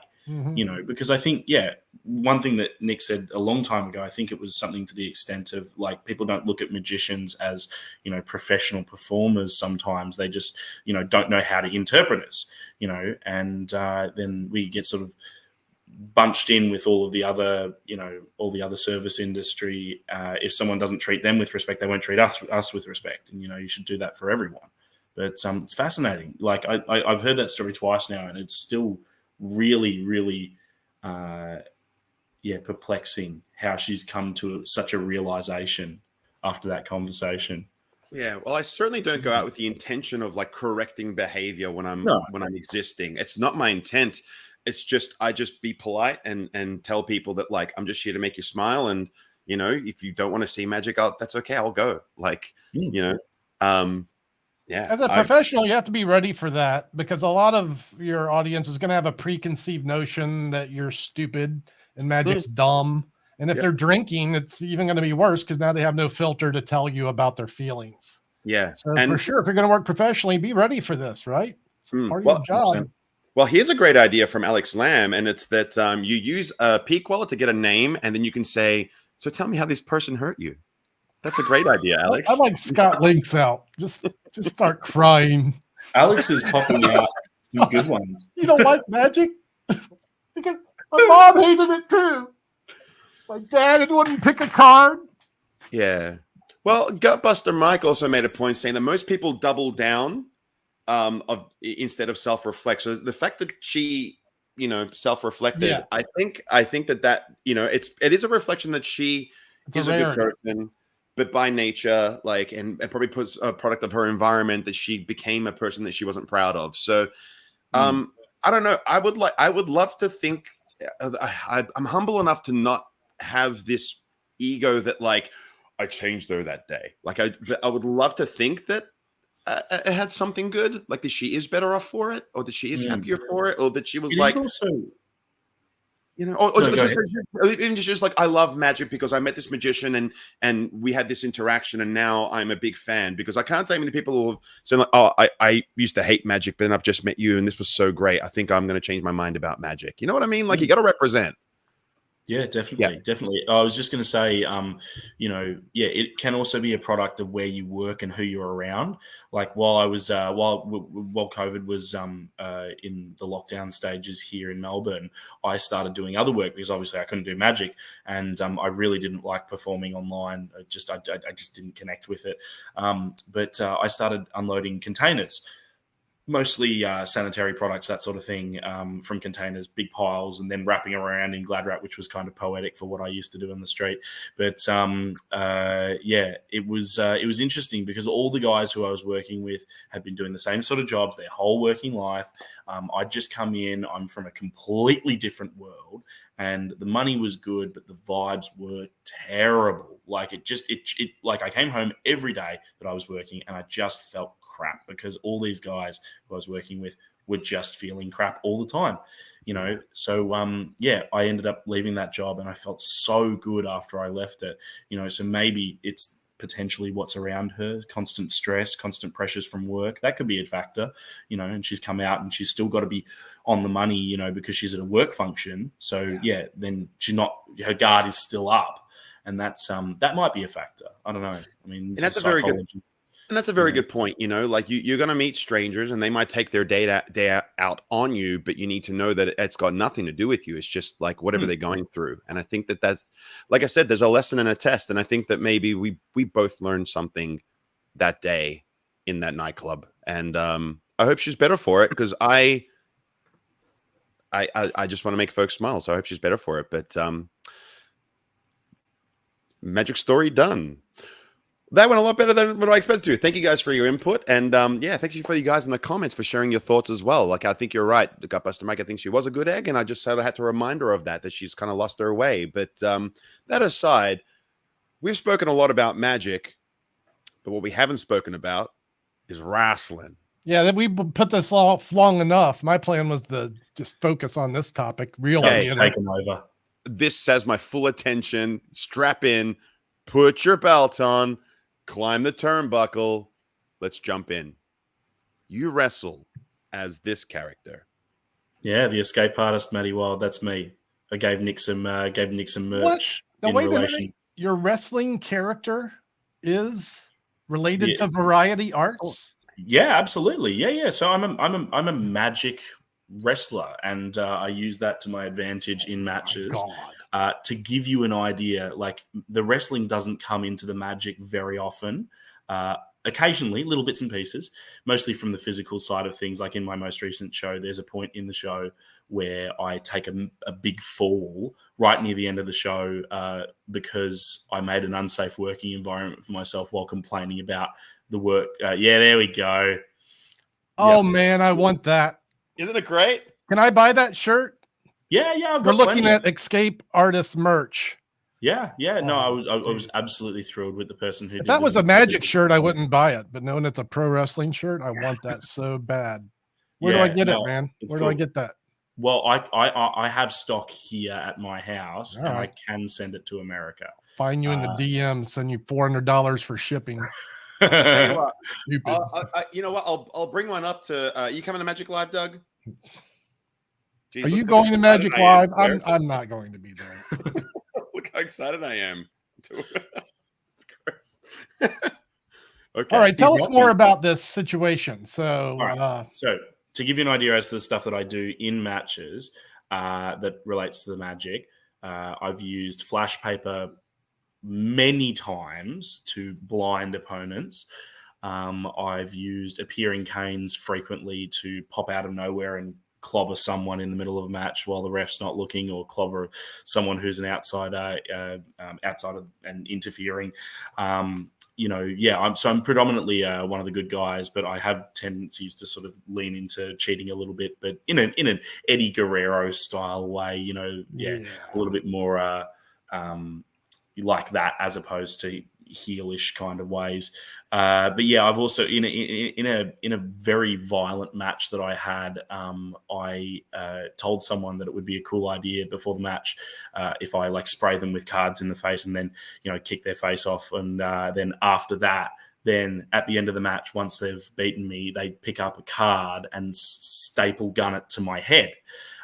S4: Because I think, one thing that Nick said a long time ago, I think it was something to the extent of, like, people don't look at magicians as, professional performers. Sometimes they just, don't know how to interpret us, and then we get sort of bunched in with all of the other, all the other service industry. If someone doesn't treat them with respect, they won't treat us with respect. And, you should do that for everyone. But it's fascinating. Like, I've heard that story twice now, and it's still really, really, perplexing how she's come to such a realization after that conversation.
S1: Yeah, well, I certainly don't go out with the intention of, like, correcting behavior when I'm existing. It's not my intent. It's just, I just be polite and tell people that, like, I'm just here to make you smile. And, if you don't want to see magic, that's okay. I'll go. Like, yeah.
S3: As a professional, you have to be ready for that, because a lot of your audience is going to have a preconceived notion that you're stupid and magic's dumb. And if they're drinking, it's even going to be worse, because now they have no filter to tell you about their feelings.
S1: Yeah.
S3: So for sure, if you're going to work professionally, be ready for this, right? It's part of your job.
S4: 100%.
S1: Well, here's a great idea from Alex Lamb, and it's that you use a peak wallet to get a name, and then you can say, so tell me how this person hurt you. That's a great idea, Alex.
S3: I like Scott Links out. Just start crying.
S4: Alex is popping out some good ones.
S3: You don't like magic? Because my mom hated it too. My dad wouldn't pick a card.
S1: Yeah. Well, Gutbuster Mike also made a point saying that most people double down instead of self-reflect. So the fact that she, self-reflected, I think that it is a reflection that she is a good person. but by nature, like, and it probably puts a product of her environment that she became a person that she wasn't proud of. So, I don't know. I would love to think. I'm humble enough to not have this ego that like I changed her that day. Like I would love to think that it had something good, like that she is better off for it, or that she is happier for it, or that she was
S4: It
S1: like,
S4: is also,
S1: or
S4: No, go
S1: just, even just like I love magic because I met this magician and we had this interaction, and now I'm a big fan. Because I can't tell you many people who have said like, oh, I used to hate magic, but then I've just met you and this was so great. I think I'm going to change my mind about magic. You know what I mean? Like you got to represent.
S4: Yeah, definitely. I was just going to say, it can also be a product of where you work and who you're around. Like while I was while COVID was in the lockdown stages here in Melbourne, I started doing other work because obviously I couldn't do magic, and I really didn't like performing online. I just didn't connect with it. But I started unloading containers. Mostly sanitary products, that sort of thing, from containers, big piles, and then wrapping around in glad wrap, which was kind of poetic for what I used to do in the street. But it was interesting because all the guys who I was working with had been doing the same sort of jobs their whole working life. I'd just come in. I'm from a completely different world, and the money was good, but the vibes were terrible. Like it like I came home every day that I was working, and I just felt crap because all these guys who I was working with were just feeling crap all the time, So I ended up leaving that job, and I felt so good after I left it, So maybe it's potentially what's around her: constant stress, constant pressures from work. That could be a factor, And she's come out and she's still got to be on the money, because she's at a work function. So then her guard is still up, and that's that might be a factor. I don't know. I mean,
S1: That's a very good. And that's a very good point. Like you're going to meet strangers and they might take their day out on you, but you need to know that it's got nothing to do with you. It's just like whatever they're going through. And I think that's, like I said, there's a lesson and a test. And I think that maybe we both learned something that day in that nightclub. And I hope she's better for it, because I just want to make folks smile. So I hope she's better for it. But magic story done. That went a lot better than what I expected to. Thank you guys for your input. And thank you for you guys in the comments for sharing your thoughts as well. Like, I think you're right. The Gutbuster Mike, I think she was a good egg. And I just sort of had to remind her of that she's kind of lost her way. But that aside, we've spoken a lot about magic. But what we haven't spoken about is wrestling.
S3: Yeah, that we put this off long enough. My plan was to just focus on this topic. Really,
S4: taken over.
S1: This has my full attention. Strap in, put your belt on, climb the turnbuckle. Let's jump in. You wrestle as this character.
S4: Yeah, the escape artist, Matty Wild. That's me. I gave Nick some merch.
S3: What? Now, wait a minute. Your wrestling character is related to variety arts?
S4: Yeah, absolutely. Yeah. So I'm a magic wrestler, and I use that to my advantage in matches. To give you an idea, like the wrestling doesn't come into the magic very often. Occasionally, little bits and pieces, mostly from the physical side of things. Like in my most recent show, there's a point in the show where I take a big fall right near the end of the show because I made an unsafe working environment for myself while complaining about the work. There we go.
S3: Oh, man, I want that.
S1: Isn't it great?
S3: Can I buy that shirt?
S4: Yeah.
S3: We're looking at escape artist merch.
S4: Yeah. No, I was absolutely thrilled with the person who.
S3: If that was a magic shirt, I wouldn't buy it. But knowing it's a pro wrestling shirt, I want that so bad. Where do I get it, man? Where do I get that?
S4: Well, I have stock here at my house, and I can send it to America.
S3: Find you in the DM, send you $400 for shipping.
S1: Tell you what, you know what? I'll bring one up to. You coming to Magic Live, Doug?
S3: Jeez, are you going to Magic Live? I'm not going to be there.
S1: Look how excited I am. It's gross. Okay.
S3: All right. Tell us more about this situation. So,
S4: so to give you an idea as to the stuff that I do in matches that relates to the magic, I've used flash paper many times to blind opponents. I've used appearing canes frequently to pop out of nowhere and clobber someone in the middle of a match while the ref's not looking, or clobber someone who's an outsider, outsider and interfering. I'm predominantly one of the good guys, but I have tendencies to sort of lean into cheating a little bit, but in an Eddie Guerrero style way, a little bit more like that, as opposed to heelish kind of ways. But yeah, I've also in a very violent match that I had, I told someone that it would be a cool idea before the match if I like spray them with cards in the face and then kick their face off, and then after that, then at the end of the match, once they've beaten me, they pick up a card and staple gun it to my head.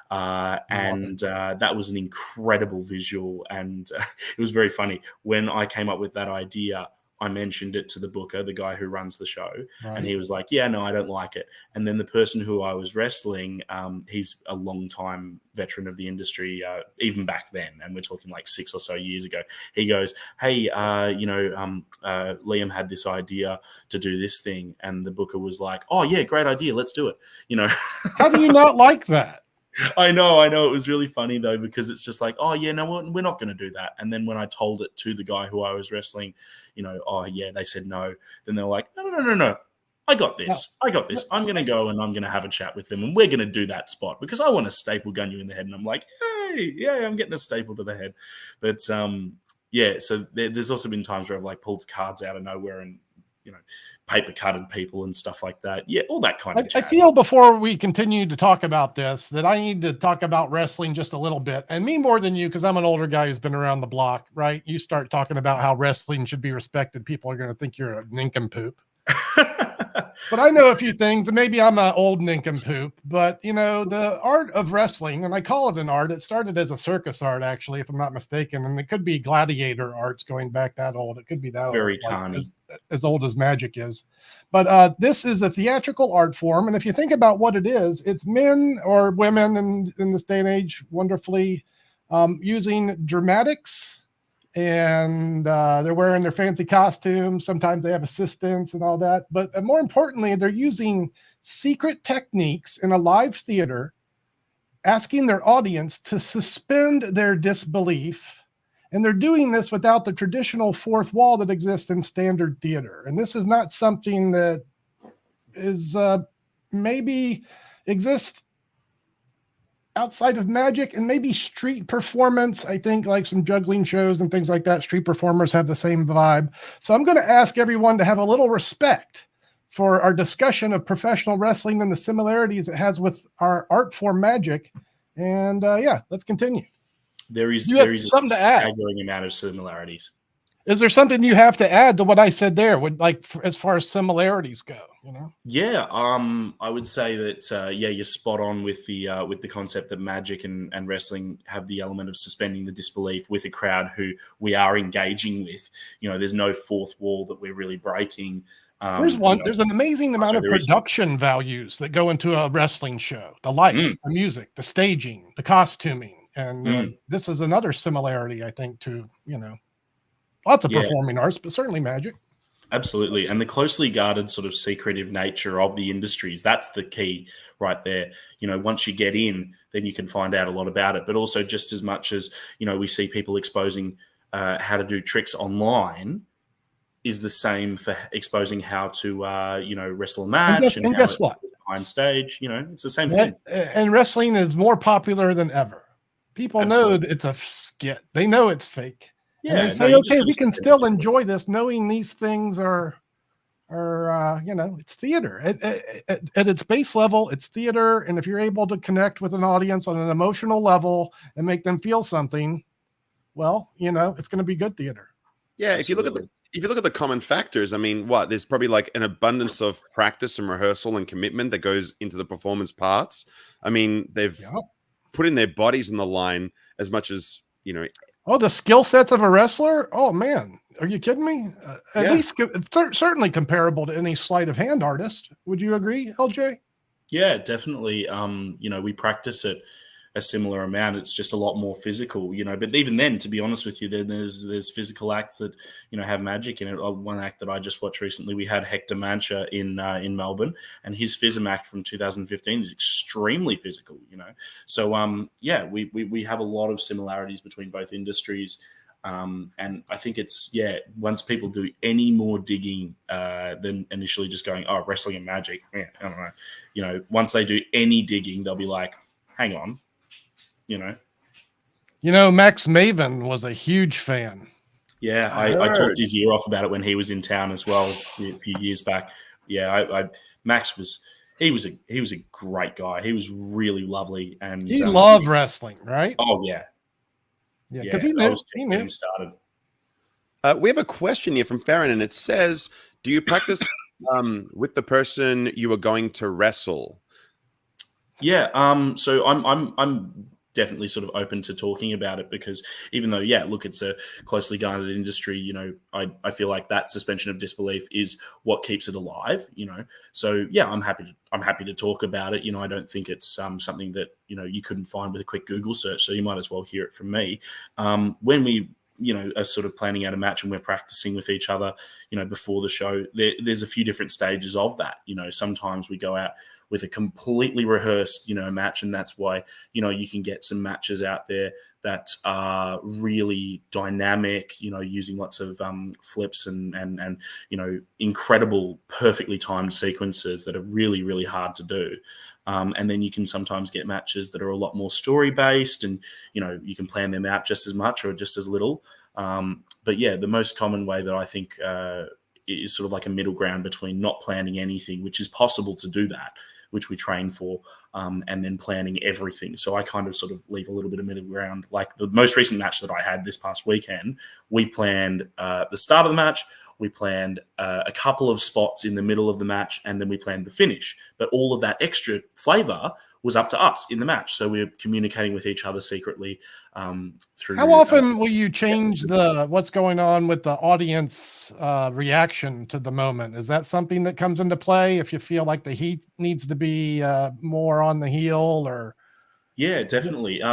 S4: That was an incredible visual, and it was very funny. When I came up with that idea, I mentioned it to the booker, the guy who runs the show, and he was like, yeah, no, I don't like it. And then the person who I was wrestling, he's a long-time veteran of the industry, even back then, and we're talking like 6 or so years ago. He goes, hey, Liam had this idea to do this thing, and the booker was like, oh, yeah, great idea, let's do it.
S3: How do you not like that?
S4: I know. It was really funny, though, because it's just like, oh, yeah, no, we're not going to do that. And then when I told it to the guy who I was wrestling, oh, yeah, they said no. Then they're like, no. I got this. I'm going to go and I'm going to have a chat with them, and we're going to do that spot because I want to staple gun you in the head. And I'm like, hey, yeah, I'm getting a staple to the head. But, so there's also been times where I've like pulled cards out of nowhere and, paper cutted people and stuff like that. Yeah, all that kind of
S3: I feel before we continue to talk about this that I need to talk about wrestling just a little bit, and me more than you, because I'm an older guy who's been around the block, right? You start talking about how wrestling should be respected, people are going to think you're a nincompoop. But I know a few things, and maybe I'm an old nincompoop, but the art of wrestling, and I call it an art, it started as a circus art, actually, if I'm not mistaken, and it could be gladiator arts going back that old. It could be that
S4: very
S3: old, like, as old as magic is. But this is a theatrical art form, and if you think about what it is, it's men or women in this day and age, wonderfully using dramatics, and they're wearing their fancy costumes. Sometimes they have assistants and all that. But more importantly, they're using secret techniques in a live theater, asking their audience to suspend their disbelief. And they're doing this without the traditional fourth wall that exists in standard theater. And this is not something that is maybe exists outside of magic, and maybe street performance. I think like some juggling shows and things like that, street performers have the same vibe. So I'm going to ask everyone to have a little respect for our discussion of professional wrestling and the similarities it has with our art form magic. And let's continue.
S4: There is
S3: something
S4: a
S3: to add.
S4: staggering amount of similarities.
S3: Is there something you have to add to what I said there, as far as similarities go?
S4: Yeah, I would say that you're spot on with the concept that magic and wrestling have the element of suspending the disbelief with a crowd who we are engaging with. There's no fourth wall that we're really breaking.
S3: There's an amazing amount of production values that go into a wrestling show: the lights, the music, the staging, the costuming, and this is another similarity, I think, to lots of performing arts, but certainly magic.
S4: Absolutely. And the closely guarded sort of secretive nature of the industries, that's the key right there. Once you get in, then you can find out a lot about it. But also just as much as, we see people exposing how to do tricks online is the same for exposing how to, wrestle a match.
S3: And guess what?
S4: Behind stage, it's the same thing.
S3: And wrestling is more popular than ever. People know it's a skit. They know it's fake. Yeah, and they say, okay, we can still enjoy this, knowing these things are it's theater. At its base level, it's theater, and if you're able to connect with an audience on an emotional level and make them feel something, well, it's going to be good theater.
S1: Yeah,
S4: Absolutely.
S1: if you look at the common factors, I mean, there's probably like an abundance of practice and rehearsal and commitment that goes into the performance parts. I mean, they've put in their bodies on the line as much as
S3: Oh, the skill sets of a wrestler? Oh, man. Are you kidding me? At least certainly comparable to any sleight of hand artist. Would you agree, LJ?
S4: Yeah, definitely. We practice at a similar amount. It's just a lot more physical, But even then, to be honest with you, then there's physical acts that have magic in it. One act that I just watched recently, we had Hector Mancha in Melbourne, and his FISM act from 2015 is extremely physical, So we have a lot of similarities between both industries. And I think it's, once people do any more digging than initially just going, oh, wrestling and magic, I don't know. Once they do any digging, they'll be like, hang on,
S3: Max Maven was a huge fan.
S4: Yeah, I talked his ear off about it when he was in town as well a few years back. Yeah, Max was he was a great guy. He was really lovely, and
S3: he loved wrestling, right?
S4: Oh yeah.
S3: Yeah, because he knew.
S4: Getting started.
S1: We have a question here from Farron, and it says, "Do you practice with the person you are going to wrestle?"
S4: Yeah. So I'm definitely sort of open to talking about it, because even though, look, it's a closely guarded industry, I feel like that suspension of disbelief is what keeps it alive, So I'm happy to talk about it. I don't think it's something that, you couldn't find with a quick Google search. So you might as well hear it from me. When we, are sort of planning out a match and we're practicing with each other, before the show, there's a few different stages of that. Sometimes we go out with a completely rehearsed, match. And that's why, you can get some matches out there that are really dynamic, using lots of flips and incredible, perfectly timed sequences that are really, really hard to do. And then you can sometimes get matches that are a lot more story-based, and, you can plan them out just as much or just as little. But yeah, the most common way that I think is sort of like a middle ground between not planning anything, which is possible to do that, which we train for, and then planning everything. So I kind of sort of leave a little bit of middle ground. Like the most recent match that I had this past weekend, we planned the start of the match, we planned a couple of spots in the middle of the match, and then we planned the finish. But all of that extra flavor was up to us in the match. So we're communicating with each other secretly through.
S3: How often will you change what's going on with the audience reaction to the moment? Is that something that comes into play if you feel like the heat needs to be more on the heel, or?
S4: Yeah, definitely.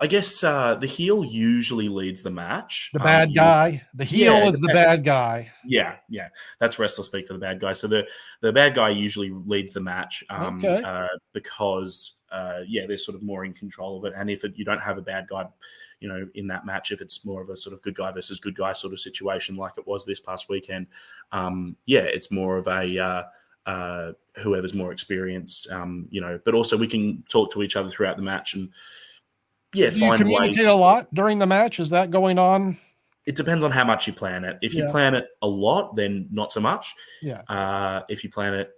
S4: I guess the heel usually leads the match.
S3: The bad guy. The heel is the bad guy.
S4: Yeah. That's wrestler speak for the bad guy. So the bad guy usually leads the match because they're sort of more in control of it. And if you don't have a bad guy, in that match, if it's more of a sort of good guy versus good guy sort of situation like it was this past weekend, it's more of a whoever's more experienced, but also we can talk to each other throughout the match and
S3: do you communicate a lot during the match? Is that going on?
S4: It depends on how much you plan it. If you plan it a lot, then not so much.
S3: Yeah.
S4: If you plan it,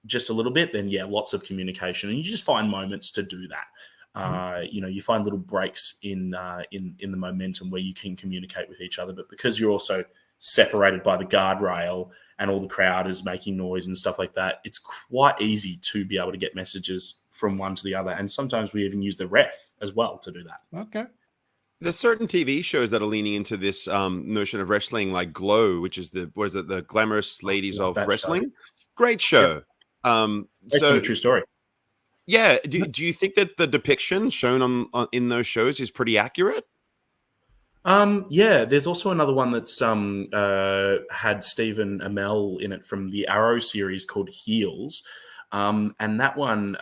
S4: just a little bit, then lots of communication, and you just find moments to do that. You find little breaks in the momentum where you can communicate with each other, but because you're also separated by the guardrail and all the crowd is making noise and stuff like that, it's quite easy to be able to get messages from one to the other. And sometimes we even use the ref as well to do that.
S3: Okay.
S1: There's certain TV shows that are leaning into this notion of wrestling, like Glow, which is the Glamorous Ladies of Wrestling. Show. Great show.
S4: Based on a true story.
S1: Yeah. Do you think that the depiction shown in those shows is pretty accurate?
S4: There's also another one that's had Stephen Amell in it from the Arrow series called Heels. And that one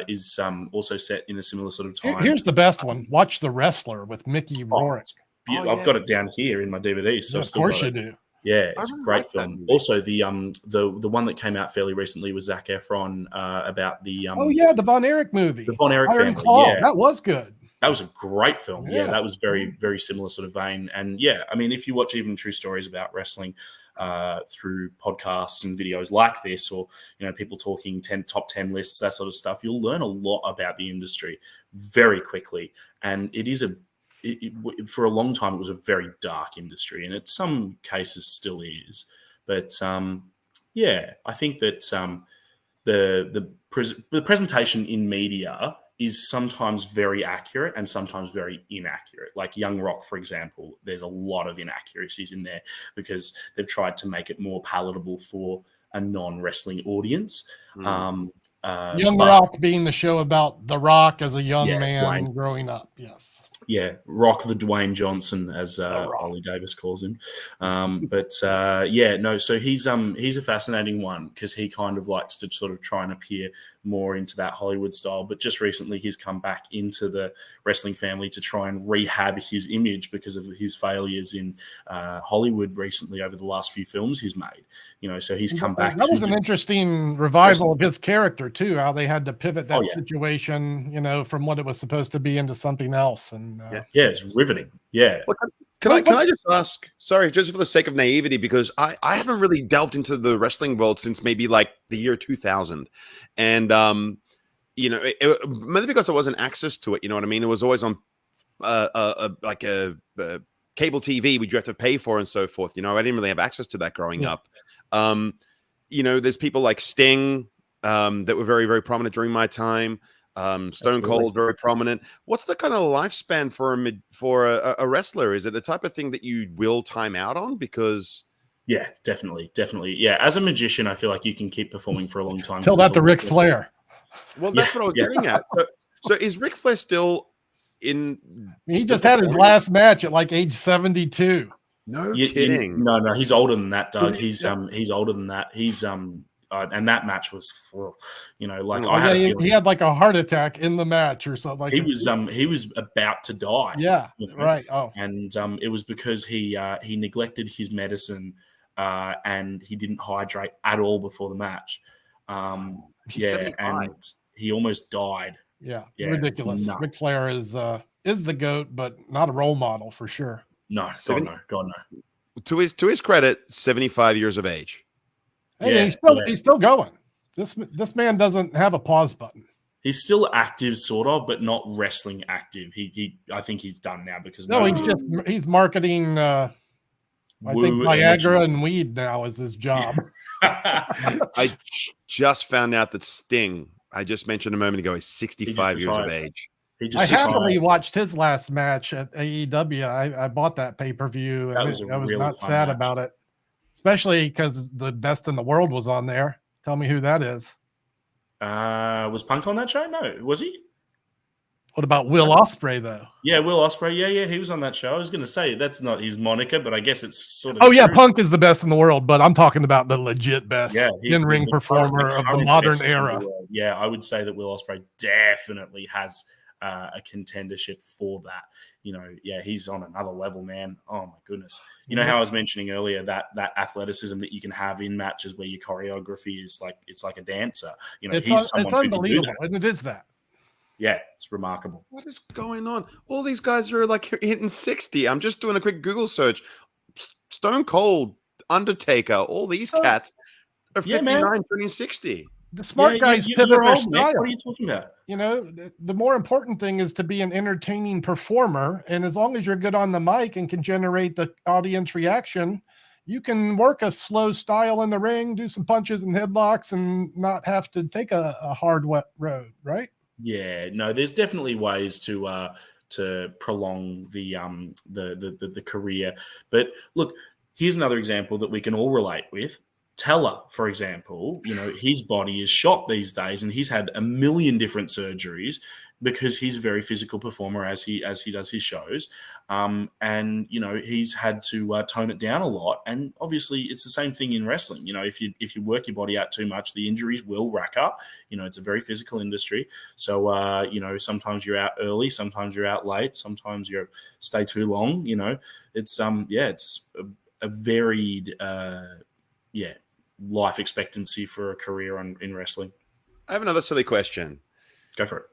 S4: is also set in a similar sort of time.
S3: Here's the best one. Watch The Wrestler with Mickey Rourke.
S4: I've got it down here in my DVDs. So
S3: of course you do.
S4: Yeah, it's a great film. Also, the one that came out fairly recently was Zac Efron about the
S3: the Von Erich movie.
S4: The Von Erich
S3: Iron
S4: family.
S3: Claw.
S4: Yeah.
S3: That was good.
S4: That was a great film. Yeah, that was very, very similar sort of vein. And if you watch even true stories about wrestling through podcasts and videos like this, or people talking top 10 lists, that sort of stuff, you'll learn a lot about the industry very quickly. And it is for a long time, it was a very dark industry, and in some cases still is. But I think that the presentation in media is sometimes very accurate and sometimes very inaccurate. Like Young Rock, for example, there's a lot of inaccuracies in there because they've tried to make it more palatable for a non-wrestling audience.
S3: Young
S4: but-
S3: Rock being the show about The Rock as a young
S4: Yeah,
S3: man
S4: Dwayne.
S3: growing up. Yes.
S4: Yeah, Rock the Dwayne Johnson, as
S3: Rock.
S4: Ollie Davis calls him. So he's a fascinating one because he kind of likes to sort of try and appear more into that Hollywood style. But just recently, he's come back into the wrestling family to try and rehab his image because of his failures in Hollywood recently over the last few films he's made. So he's come back.
S3: That was an interesting revival of his character too. How they had to pivot that situation, from what it was supposed to be into something else. And
S4: it's riveting. Yeah.
S1: Well, can I just ask? Sorry, just for the sake of naivety, because I haven't really delved into the wrestling world since maybe like the year 2000, and maybe because there wasn't access to it. You know what I mean? It was always on cable TV, which you have to pay for and so forth. I didn't really have access to that growing up. There's people like Sting that were very, very prominent during my time. Stone Cold, very prominent. What's the kind of lifespan for a wrestler? Is it the type of thing that you will time out on? Because
S4: yeah, definitely. Yeah, as a magician, I feel like you can keep performing for a long time.
S3: Tell that to Ric Flair.
S1: Well, that's what I was getting at. So is Ric Flair still in?
S3: He just had his last match at like age 72.
S1: No kidding.
S4: No, he's older than that, Doug. He's older than that. He's and that match was,
S3: he had like a heart attack in the match or something. Like
S4: he was about to die.
S3: Yeah, right. Oh,
S4: and it was because he neglected his medicine and he didn't hydrate at all before the match. And he almost died.
S3: Yeah, ridiculous. Ric Flair is the GOAT, but not a role model for sure.
S4: No, God no.
S1: To his credit, 75 years of age.
S3: Hey, he's still going. This man doesn't have a pause button.
S4: He's still active, sort of, but not wrestling active. I think he's done now because
S3: he's marketing. I think Viagra and weed now is his job.
S1: I just found out that Sting, I just mentioned a moment ago, is 65 years of age.
S3: I happily watched his last match at AEW. I bought that pay-per-view, and I was not sad about it, especially because the best in the world was on there. Tell me who that is.
S4: Was Punk on that show? No, was he?
S3: What about Will Ospreay, though?
S4: Yeah, Will Ospreay. Yeah, he was on that show. I was going to say that's not his moniker, but I guess it's sort of.
S3: Oh, yeah, Punk is the best in the world, but I'm talking about the legit best in-ring performer of the modern era.
S4: Yeah, I would say that Will Ospreay definitely has a contendership for that. He's on another level, man. Oh, my goodness. You know how I was mentioning earlier that athleticism that you can have in matches where your choreography is it's like a dancer. It's
S3: unbelievable, and it is that.
S4: Yeah, it's remarkable.
S1: What is going on? All these guys are like hitting 60. I'm just doing a quick Google search. Stone Cold, Undertaker, all these cats are 59, turning 60.
S3: The smart guys pivot their style.
S4: What are you talking about?
S3: The more important thing is to be an entertaining performer. And as long as you're good on the mic and can generate the audience reaction, you can work a slow style in the ring, do some punches and headlocks, and not have to take a hard, wet road, right?
S4: Yeah, no, there's definitely ways to prolong the career. But look, here's another example that we can all relate with. Teller, for example, his body is shot these days, and he's had a million different surgeries because he's a very physical performer as he does his shows. And he's had to tone it down a lot. And obviously, it's the same thing in wrestling. If you work your body out too much, the injuries will rack up. It's a very physical industry. So sometimes you're out early, sometimes you're out late, sometimes you stay too long. It's a varied life expectancy for a career in wrestling.
S1: I have another silly question.
S4: Go for it.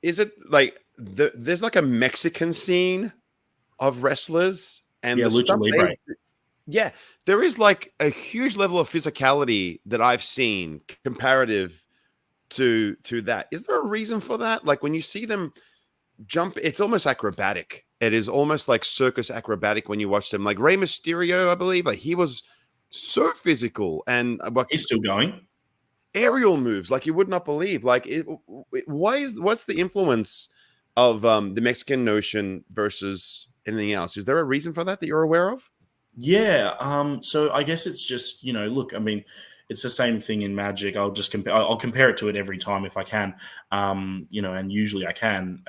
S1: Is it like there's like a Mexican scene of wrestlers and the
S4: Lucha Libre?
S1: There is like a huge level of physicality that I've seen comparative to that. Is there a reason for that? Like when you see them jump, it's almost acrobatic. It is almost like circus acrobatic when you watch them. Like Rey Mysterio, I believe, like he was so physical, and
S4: he's still going.
S1: Aerial moves like you would not believe. Like, what's the influence of the Mexican notion versus anything else? Is there a reason for that you're aware of?
S4: Yeah. So I guess it's just look. I mean, it's the same thing in Magic. I'll just I'll compare it to it every time if I can, and usually I can.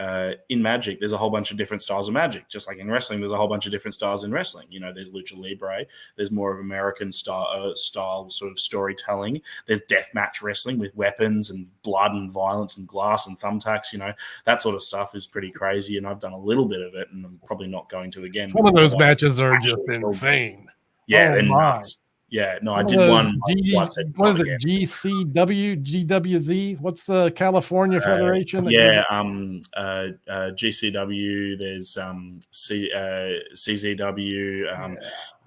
S4: In Magic, there's a whole bunch of different styles of Magic, just like in wrestling. There's a whole bunch of different styles in wrestling. There's Lucha Libre. There's more of American style sort of storytelling. There's deathmatch wrestling with weapons and blood and violence and glass and thumbtacks. That sort of stuff is pretty crazy, and I've done a little bit of it, and I'm probably not going to again.
S3: Some of those matches are just insane.
S4: Yeah, they're nuts. Yeah, no, I did one.
S3: What is it? GCW, GWZ? What's the California Federation?
S4: GCW. There's CZW.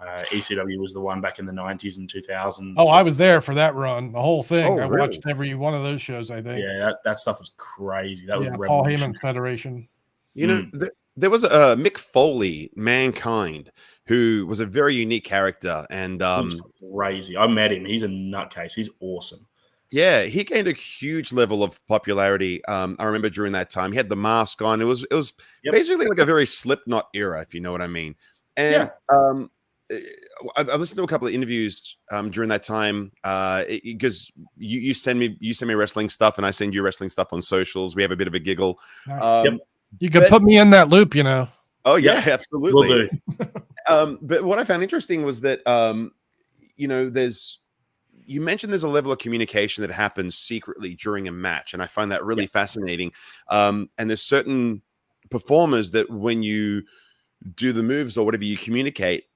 S4: ECW was the one back in the 90s and 2000s.
S3: Oh, I was there for that run, the whole thing.
S1: Oh,
S3: I
S1: really?
S3: watched every one of those shows, I think.
S4: Yeah, that stuff was crazy. That was
S3: Paul Heyman's Federation.
S1: There was a Mick Foley, Mankind, who was a very unique character, and
S4: he's crazy. I met him. He's a nutcase. He's awesome.
S1: Yeah, he gained a huge level of popularity. I remember during that time, he had the mask on. It was basically like a very Slipknot era, if you know what I mean. And I've listened to a couple of interviews during that time because you send me wrestling stuff, and I send you wrestling stuff on socials. We have a bit of a giggle.
S3: Nice. You could put me in that loop,
S1: Oh yeah, absolutely.
S4: Will do.
S1: But what I found interesting was that you mentioned there's a level of communication that happens secretly during a match, and I find that really fascinating. And there's certain performers that when you do the moves or whatever you communicate,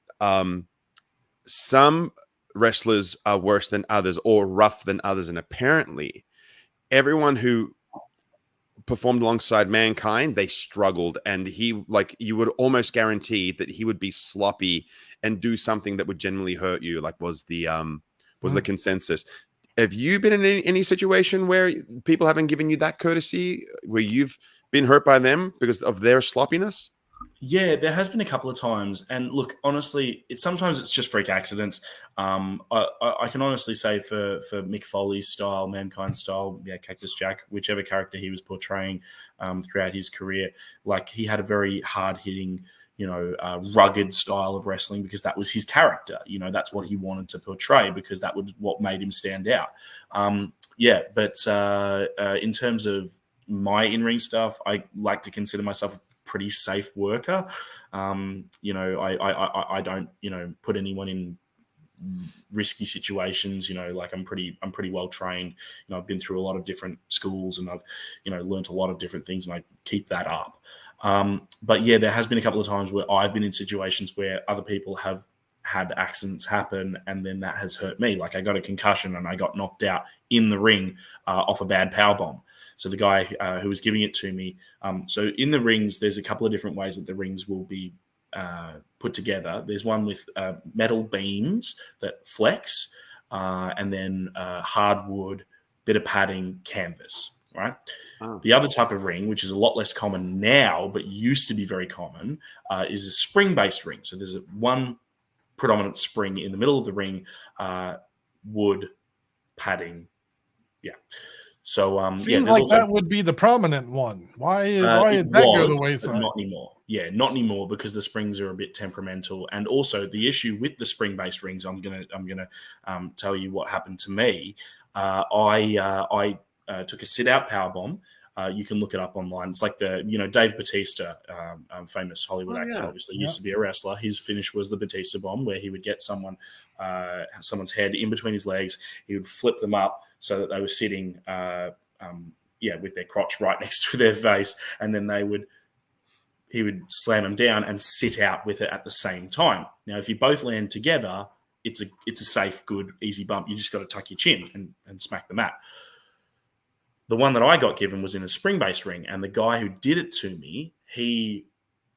S1: some wrestlers are worse than others or rough than others, and apparently everyone who performed alongside Mankind, they struggled, and you would almost guarantee that he would be sloppy and do something that would genuinely hurt you, like was the consensus. Have you been in any situation where people haven't given you that courtesy, where you've been hurt by them because of their sloppiness?
S4: Yeah, there has been a couple of times, and look, honestly, sometimes it's just freak accidents. I can honestly say for Mick Foley's style, Mankind style, Cactus Jack, whichever character he was portraying throughout his career, like he had a very hard hitting, rugged style of wrestling because that was his character. That's what he wanted to portray because that was what made him stand out. But in terms of my in-ring stuff, I like to consider myself a pretty safe worker. I don't, put anyone in risky situations. Like I'm pretty well trained. I've been through a lot of different schools, and I've, learned a lot of different things, and I keep that up. But yeah, there has been a couple of times where I've been in situations where other people have had accidents happen, and then that has hurt me. Like I got a concussion and I got knocked out in the ring off a bad power bomb. So the guy who was giving it to me. So in the rings, there's a couple of different ways that the rings will be put together. There's one with metal beams that flex, and then hardwood, bit of padding, canvas. Right. Oh. The other type of ring, which is a lot less common now, but used to be very common, is a spring-based ring. So there's one predominant spring in the middle of the ring, wood, padding. Yeah. So
S3: seems like that would be the prominent one. Why did that go the wayside?
S4: Not anymore. Yeah, not anymore because the springs are a bit temperamental, and also the issue with the spring-based rings. I'm gonna tell you what happened to me. I took a sit-out power bomb. You can look it up online. It's like the Dave Bautista, famous Hollywood actor, obviously used to be a wrestler. His finish was the Bautista bomb, where he would get someone's head in between his legs. He would flip them up so that they were sitting, with their crotch right next to their face, and then he would slam them down and sit out with it at the same time. Now, if you both land together, it's a safe, good, easy bump. You just got to tuck your chin and smack the mat. The one that I got given was in a spring-based ring, and the guy who did it to me, he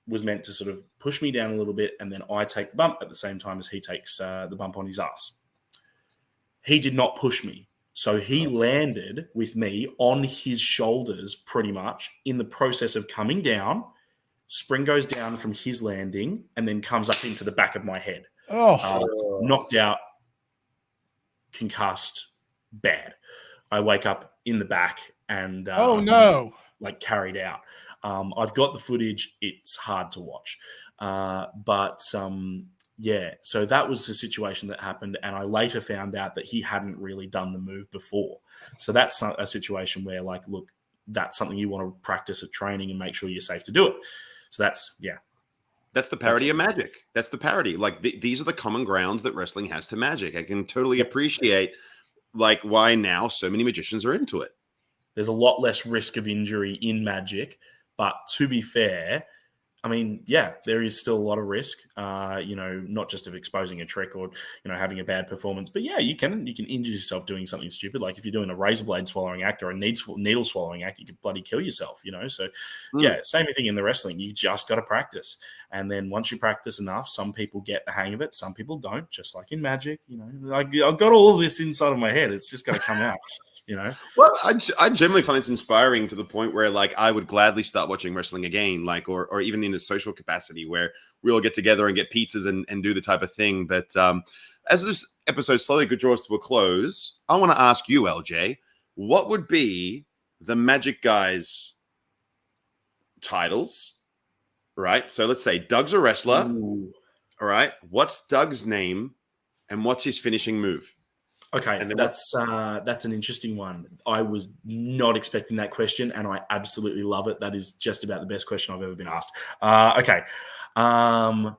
S4: was meant to sort of push me down a little bit, and then I take the bump at the same time as he takes the bump on his ass. He did not push me. So he landed with me on his shoulders pretty much in the process of coming down. Spring goes down from his landing and then comes up into the back of my head. Knocked out, concussed, bad. I wake up in the back and carried out. I've got the footage. It's hard to watch, but Yeah, so that was the situation that happened, and I later found out that he hadn't really done the move before. So that's a situation where, like, look, that's something you want to practice at training and make sure you're safe to do it. So that's
S1: the parody of magic. That's the parody. Like these are the common grounds that wrestling has to magic. I can totally appreciate like why now so many magicians are into it.
S4: There's a lot less risk of injury in magic, but to be fair, I mean, yeah, there is still a lot of risk, not just of exposing a trick or, having a bad performance, but yeah, you can injure yourself doing something stupid. Like if you're doing a razor blade swallowing act or a needle swallowing act, you could bloody kill yourself, So yeah, same thing in the wrestling. You just got to practice. And then once you practice enough, some people get the hang of it. Some people don't, just like in magic, I've got all of this inside of my head. It's just got to come out.
S1: Well, I generally find this inspiring to the point where like I would gladly start watching wrestling again, like or even in a social capacity where we all get together and get pizzas and do the type of thing. But as this episode slowly draws to a close, I want to ask you, LJ, what would be the Magic Guys titles? Right. So let's say Doug's a wrestler.
S4: Ooh.
S1: All right. What's Doug's name and what's his finishing move?
S4: Okay, that's an interesting one. I was not expecting that question, and I absolutely love it. That is just about the best question I've ever been asked. Okay. Oh,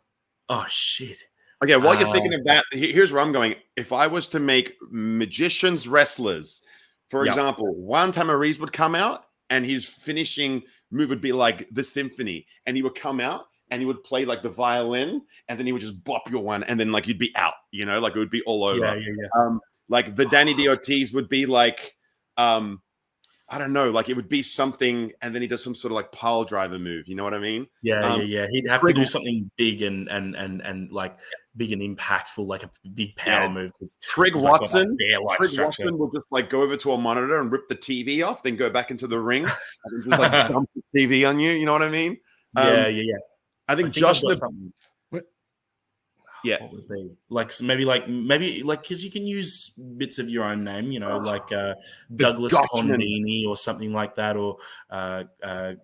S4: shit.
S1: Okay, while you're thinking of that, here's where I'm going. If I was to make magicians wrestlers, for example, Juan Tamariz would come out, and his finishing move would be like the symphony, and he would come out, and he would play like the violin, and then he would just bop your one, and then like you'd be out, like it would be all over.
S4: Yeah.
S1: Like the Danny D. Ortiz would be like, I don't know, like it would be something, and then he does some sort of like pile driver move. You know what I mean?
S4: Yeah. He'd have to do something big and like big and impactful, like a big power move.
S1: Trig Watson will just like go over to a monitor and rip the TV off, then go back into the ring and just like dump the TV on you. You know what I mean?
S4: Yeah.
S1: I think Josh.
S4: Yeah, what would it be? Maybe because you can use bits of your own name, like Douglas Condini or something like that, or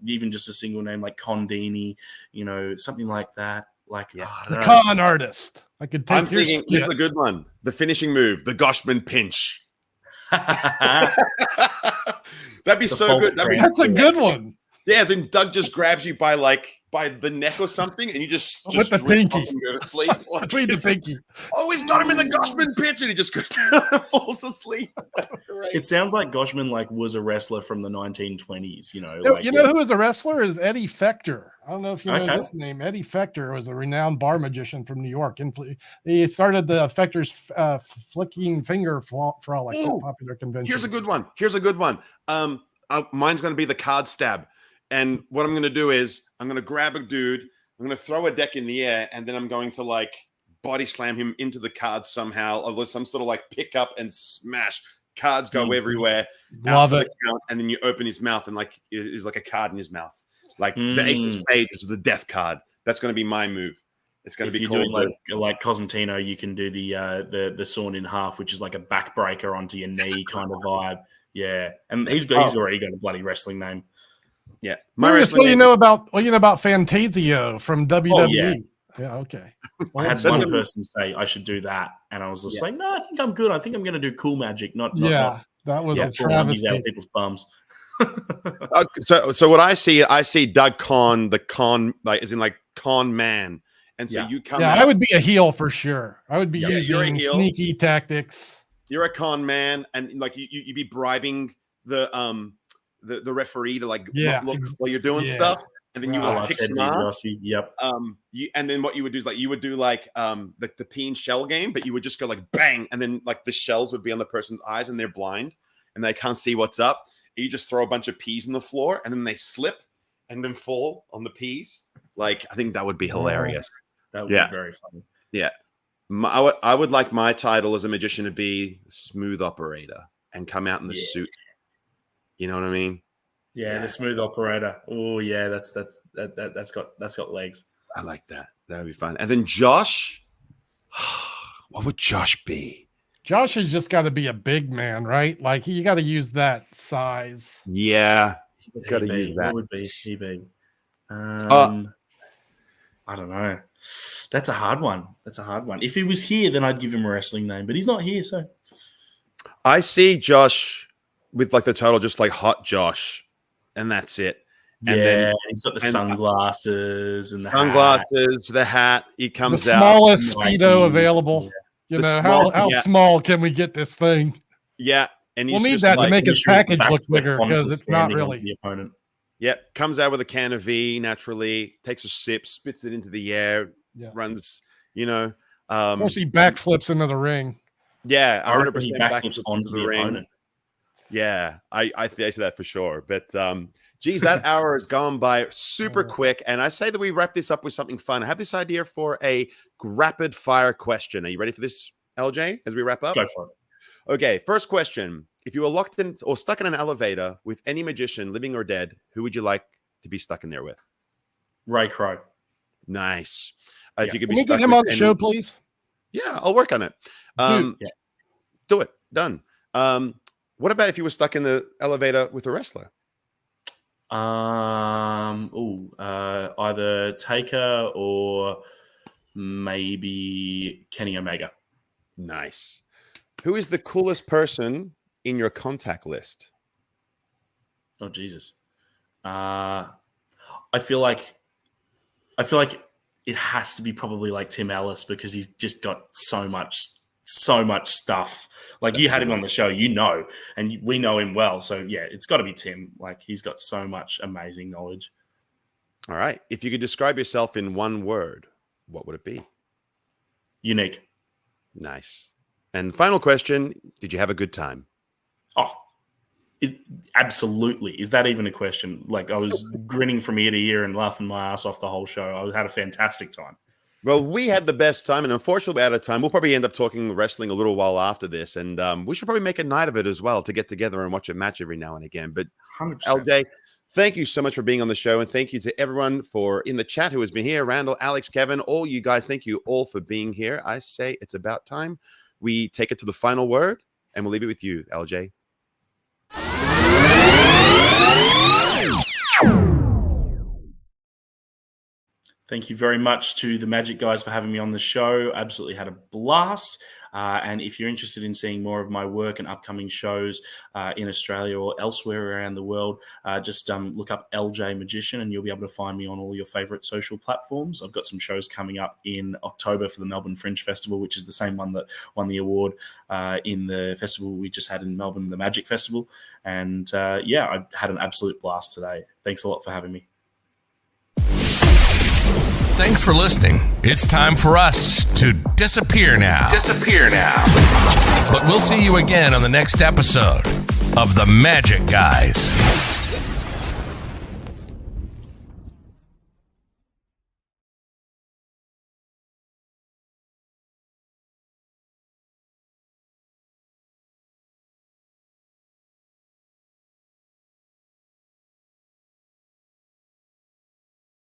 S4: even just a single name like Condini, something like that. Like
S3: the con artist. I could take.
S1: I'm thinking this is a good one. The finishing move, the Goshman pinch. That'd be so good.
S3: That's a good one.
S1: Yeah, as in Doug just grabs you by the neck or something, and you just
S3: with the pinky.
S1: Go to sleep.
S3: Between the pinky.
S1: Oh, he's got him in the Goshman pinch, and he just goes down and falls asleep. That's great.
S4: It sounds like Goshman was a wrestler from the 1920s.
S3: You know who was a wrestler is Eddie Fector. I don't know if you know this name. Eddie Fector was a renowned bar magician from New York. He started the Fector's flicking finger frolic at popular convention.
S1: Here's a good one. Mine's going to be the card stab. And what I'm going to do is I'm going to grab a dude, I'm going to throw a deck in the air, and then I'm going to like body slam him into the card somehow, or some sort of like pick up and smash. Cards go everywhere.
S3: Love it.
S1: Count, and then you open his mouth, and like is like a card in his mouth. Like the ace of spades is the death card. That's going to be my move. It's going to be
S4: cool. If you're doing like Cosentino, you can do the sawn in half, which is like a backbreaker onto your knee kind of vibe. Yeah, and he's already got a bloody wrestling name.
S1: Yeah.
S3: What do you know about Fantasio from WWE?
S4: Oh, yeah,
S3: okay.
S4: I had one person say I should do that, and I was just like, no, I think I'm good. I think I'm going to do cool magic, not
S3: that was a travesty.
S4: Out people's bums.
S1: So what I see Doug Con, the con, like as in like con man, and so you come.
S3: Yeah, I would be a heel for sure. I would be using sneaky tactics.
S1: You're a con man, and like you'd be bribing the referee to like look while you're doing stuff, and then you would kick some ass.
S4: Yep.
S1: And then what you would do is like you would do like the pea and shell game, but you would just go like bang, and then like the shells would be on the person's eyes, and they're blind and they can't see what's up. You just throw a bunch of peas on the floor, and then they slip and then fall on the peas. Like I think that would be hilarious.
S4: That would be very funny.
S1: Yeah. I would like my title as a magician to be smooth operator and come out in the suit. You know what I mean?
S4: Yeah, the smooth operator. Oh yeah, that's got legs.
S1: I like that. That would be fun. And then Josh, what would Josh be?
S3: Josh has just got to be a big man, right? Like you got to use that size.
S1: Yeah, you got to use that.
S4: What would he be? I don't know. That's a hard one. If he was here, then I'd give him a wrestling name, but he's not here, so
S1: I see Josh with like the title, just like Hot Josh, and that's it. And then
S4: he's got the sunglasses and the
S1: sunglasses, the hat. He comes
S3: the
S1: out.
S3: smallest Speedo available.
S1: Yeah.
S3: You know, how small can we get this thing?
S1: Yeah. And
S3: we'll need that to make his package look bigger because it's not really
S4: the opponent.
S1: Yep, comes out with a can of V naturally, takes a sip, spits it into the air, runs, you know.
S3: Of course, he backflips into the ring.
S1: Yeah, 100%
S4: backflips onto the opponent.
S1: Yeah, I say that for sure. But, geez, that hour has gone by super quick. And I say that we wrap this up with something fun. I have this idea for a rapid fire question. Are you ready for this, LJ, as we wrap up?
S4: Go for it.
S1: Okay, first question. If you were locked in or stuck in an elevator with any magician, living or dead, who would you like to be stuck in there with?
S4: Ray Crow.
S1: Nice. If you could
S3: Can
S1: be
S3: we
S1: stuck
S3: get him on the show, please?
S1: Yeah, I'll work on it. Do it. Done. What about if you were stuck in the elevator with a wrestler?
S4: Either Taker or maybe Kenny Omega.
S1: Nice. Who is the coolest person in your contact list?
S4: Oh, Jesus. I feel like it has to be probably like Tim Ellis because he's just got so much stuff. Like you had him on the show, you know, and we know him well. So yeah, it's got to be Tim. Like he's got so much amazing knowledge.
S1: All right. If you could describe yourself in one word, what would it be?
S4: Unique.
S1: Nice. And final question, did you have a good time?
S4: Oh, absolutely. Is that even a question? Like I was grinning from ear to ear and laughing my ass off the whole show. I had a fantastic time.
S1: Well, we had the best time, and unfortunately, we're out of time. We'll probably end up talking wrestling a little while after this, and we should probably make a night of it as well to get together and watch a match every now and again. But
S4: 100%.
S1: LJ, thank you so much for being on the show, and thank you to everyone in the chat who has been here. Randall, Alex, Kevin, all you guys, thank you all for being here. I say it's about time we take it to the final word, and we'll leave it with you, LJ.
S4: Thank you very much to the Magic guys for having me on the show. Absolutely had a blast. And if you're interested in seeing more of my work and upcoming shows in Australia or elsewhere around the world, just look up LJ Magician and you'll be able to find me on all your favorite social platforms. I've got some shows coming up in October for the Melbourne Fringe Festival, which is the same one that won the award in the festival we just had in Melbourne, the Magic Festival. And I had an absolute blast today. Thanks a lot for having me.
S2: Thanks for listening. It's time for us to disappear now. But we'll see you again on the next episode of The Magic Guys.